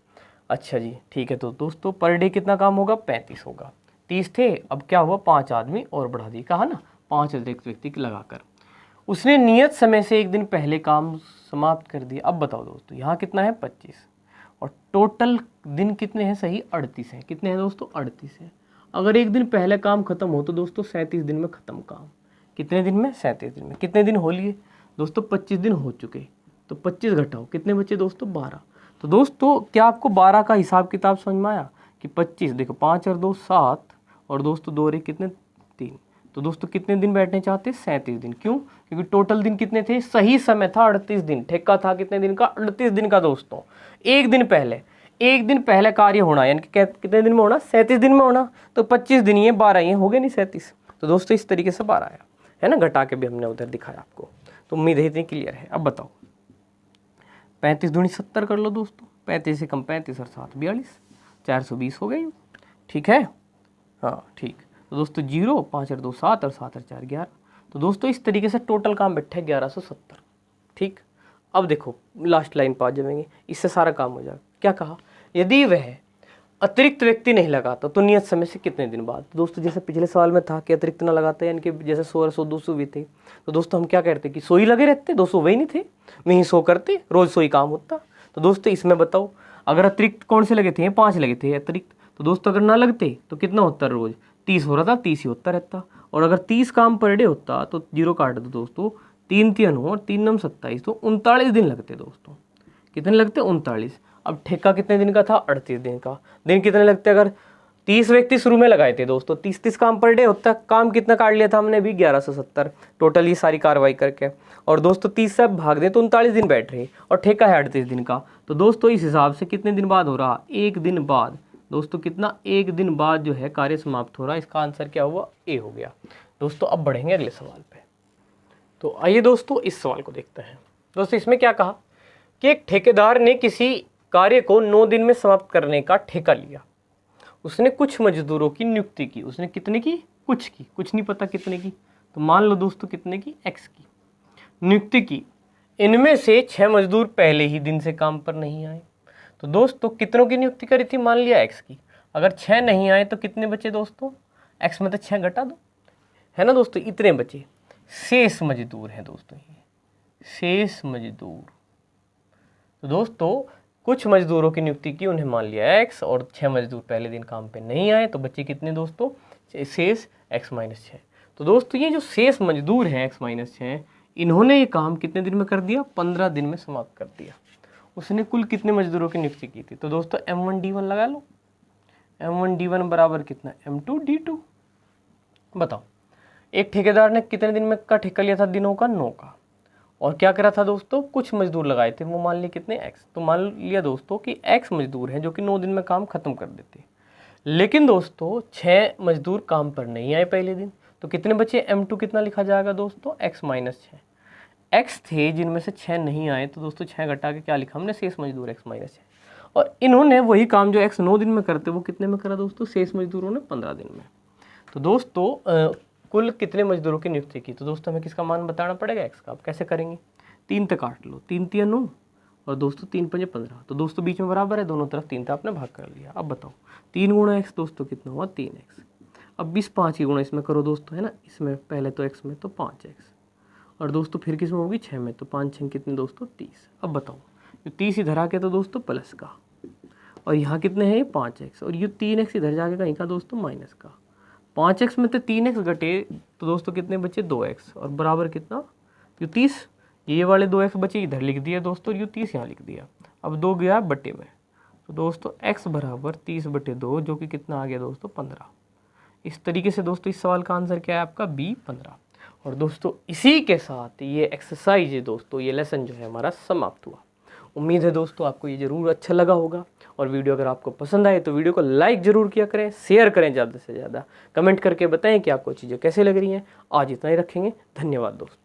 अच्छा जी ठीक है, तो दोस्तों पर डे कितना काम होगा, 35 होगा। 30 थे, अब क्या हुआ, 5 आदमी और बढ़ा दिए, कहा ना 5 अतिरिक्त व्यक्ति लगाकर। उसने नियत समय से एक दिन पहले काम समाप्त कर दिया। अब बताओ दोस्तों यहाँ कितना है, 25, और टोटल दिन कितने हैं, सही 38 हैं। कितने हैं दोस्तों, 38 हैं। अगर एक दिन पहले काम खत्म हो तो दोस्तों 37 दिन में खत्म काम। कितने दिन में, 37 दिन में। कितने दिन हो लिए दोस्तों, 25 दिन हो चुके, तो 25 घटाओ, कितने बचे दोस्तों, 12। तो दोस्तों क्या आपको 12 का हिसाब किताब समझ में आया कि 25 देखो, 5 और 2 7, और दोस्तों 2 और 1 कितने, 3। तो दोस्तों कितने दिन बैठने चाहते, 37 दिन। क्यों, क्योंकि टोटल दिन कितने थे, सही समय था 38 दिन, ठेका था कितने दिन का, 38 दिन का दोस्तों। एक दिन पहले कार्य होना, यानी कि कितने दिन में होना, 37 दिन में होना, तो 25 दिन ये 12 ये हो गए नहीं 37। तो दोस्तों इस तरीके से 12 आया है ना, घटा के भी हमने उधर दिखाया आपको। तो उम्मीद है इतनी क्लियर है। अब बताओ 35 दूनी 70 कर लो दोस्तों, 35 से कम 35 और 7 42, 420 हो गई, ठीक है, हाँ ठीक। तो दोस्तों 0, 5 और 2 7 और 7 और 4 11। तो दोस्तों इस तरीके से टोटल काम बैठा है 1170, ठीक। अब देखो लास्ट लाइन पर आ जाएंगे, इससे सारा काम हो जाएगा। क्या कहा, यदि वह अतिरिक्त व्यक्ति नहीं लगाता तो नियत समय से कितने दिन बाद। तो दोस्तों जैसे पिछले सवाल में था कि अतिरिक्त ना लगाता, यानी कि जैसे 100 100 200 भी थे, तो दोस्तों हम क्या करते कि 100 ही लगे रहते, 200 वही नहीं थे, वहीं 100 करते, रोज 100 ही काम होता। तो दोस्तों इसमें बताओ, अगर अतिरिक्त कौन से लगे थे, 5 लगे थे अतिरिक्त, तो दोस्तों अगर ना लगते तो कितना होता, रोज 30 हो रहा था, 30 ही होता रहता। और अगर 30 काम पर डे होता तो 0 काट दो दोस्तों, 3 3 और 3 9 27, तो 39 दिन लगते दोस्तों। कितने लगते, 39। अब ठेका कितने दिन का था, 38 दिन का। दिन कितने लगते, अगर 30 व्यक्ति शुरू में लगाए थे दोस्तों, 30 काम पर डे होता, काम कितना काट लिया था हमने भी, 1170 टोटल ये सारी कार्रवाई करके। और दोस्तों 30 से भाग दें तो 39 दिन बैठ रहे, और ठेका है 38 दिन का। तो दोस्तों इस हिसाब से कितने दिन बाद हो रहा, 1 दिन बाद दोस्तों, कितना, 1 दिन बाद जो है कार्य समाप्त हो रहा है। इसका आंसर क्या हुआ, ए हो गया दोस्तों। अब बढ़ेंगे अगले सवाल पे। तो आइए दोस्तों इस सवाल को देखते हैं। दोस्तों इसमें क्या कहा कि एक ठेकेदार ने किसी कार्य को 9 दिन में समाप्त करने का ठेका लिया। उसने कुछ मजदूरों की नियुक्ति की। उसने कितने की, कुछ की, कुछ नहीं पता कितने की, तो मान लो दोस्तों कितने की, x की नियुक्ति की। इनमें से 6 मजदूर पहले ही दिन से काम पर नहीं आए। तो दोस्तों कितनों की नियुक्ति करी थी, मान लिया x की। अगर 6 नहीं आए तो कितने बचे दोस्तों, x में तो 6 घटा दो, है ना दोस्तों, इतने बचे। शेष मजदूर हैं दोस्तों, ये शेष मजदूर। तो दोस्तों कुछ मजदूरों की नियुक्ति की, उन्हें मान लिया x, और 6 मजदूर पहले दिन काम पे नहीं आए, तो बचे कितने दोस्तों, शेष x - 6। तो दोस्तों ये जो शेष मजदूर हैं x - 6, इन्होंने ये काम कितने दिन में कर दिया, 15 दिन में समाप्त कर दिया। उसने कुल कितने मजदूरों की नियुक्ति की थी, तो दोस्तों M1 D1 लगा लो। M1 D1 बराबर कितना, M2 D2। बताओ एक ठेकेदार ने कितने दिन में का ठेका लिया था, दिनों का, 9 का। और क्या करा था दोस्तों, कुछ मजदूर लगाए थे, वो मान लिए कितने, x। तो मान लिया दोस्तों कि x मजदूर हैं जो कि 9 दिन में काम खत्म कर देते। लेकिन दोस्तों 6 मजदूर काम पर नहीं आए पहले दिन, तो कितने बचे, M2 कितना लिखा जाएगा दोस्तों, x - 6। x थे जिनमें से 6 नहीं आए, तो दोस्तों 6 घटा के क्या लिखा हमने, शेष मजदूर x - 6। और इन्होंने वही काम जो x 9 दिन में करते वो कितने में करा दोस्तों, शेष मजदूरों ने 15 दिन में। तो दोस्तों कुल कितने मजदूरों की नियुक्ति की, तो दोस्तों हमें किसका मान बताना पड़ेगा, x का। अब कैसे करेंगे, 3 तक काट लो, 3 3 9, और दोस्तों 3 5 15। तो दोस्तों बीच में बराबर है, दोनों तरफ 3 था, आपने भाग कर लिया। अब बताओ 3 गुणा x दोस्तों कितना हुआ, 3x। अब 20 5 की गुणा इसमें करो दोस्तों, है ना, इसमें पहले तो x में तो 5x, और दोस्तों फिर किस में होगी, 6 में, तो 5 6 कितने दोस्तों, 30। अब बताओ ये 30 इधर आके तो दोस्तों प्लस का, और यहाँ कितने हैं, ये 5x, और ये 3x इधर जाके कहीं का दोस्तों माइनस का। 5x में तो 3x घटे तो दोस्तों कितने बचे, 2x, और बराबर कितना, ये 30। ये वाले 2x बचे इधर लिख दिया दोस्तों, ये 30 यहाँ लिख दिया। अब 2 गया बटे में, तो दोस्तों x बराबर 30/2, जो कि कितना आ गया दोस्तों, 15। इस तरीके से दोस्तों इस सवाल का आंसर क्या है आपका B15। और दोस्तों इसी के साथ ये एक्सरसाइज है दोस्तों, ये लेसन जो है हमारा समाप्त हुआ। उम्मीद है दोस्तों आपको ये ज़रूर अच्छा लगा होगा, और वीडियो अगर आपको पसंद आए तो वीडियो को लाइक ज़रूर किया करें, शेयर करें ज़्यादा से ज़्यादा, कमेंट करके बताएं कि आपको चीज़ें कैसे लग रही हैं। आज इतना ही रखेंगे, धन्यवाद दोस्तों।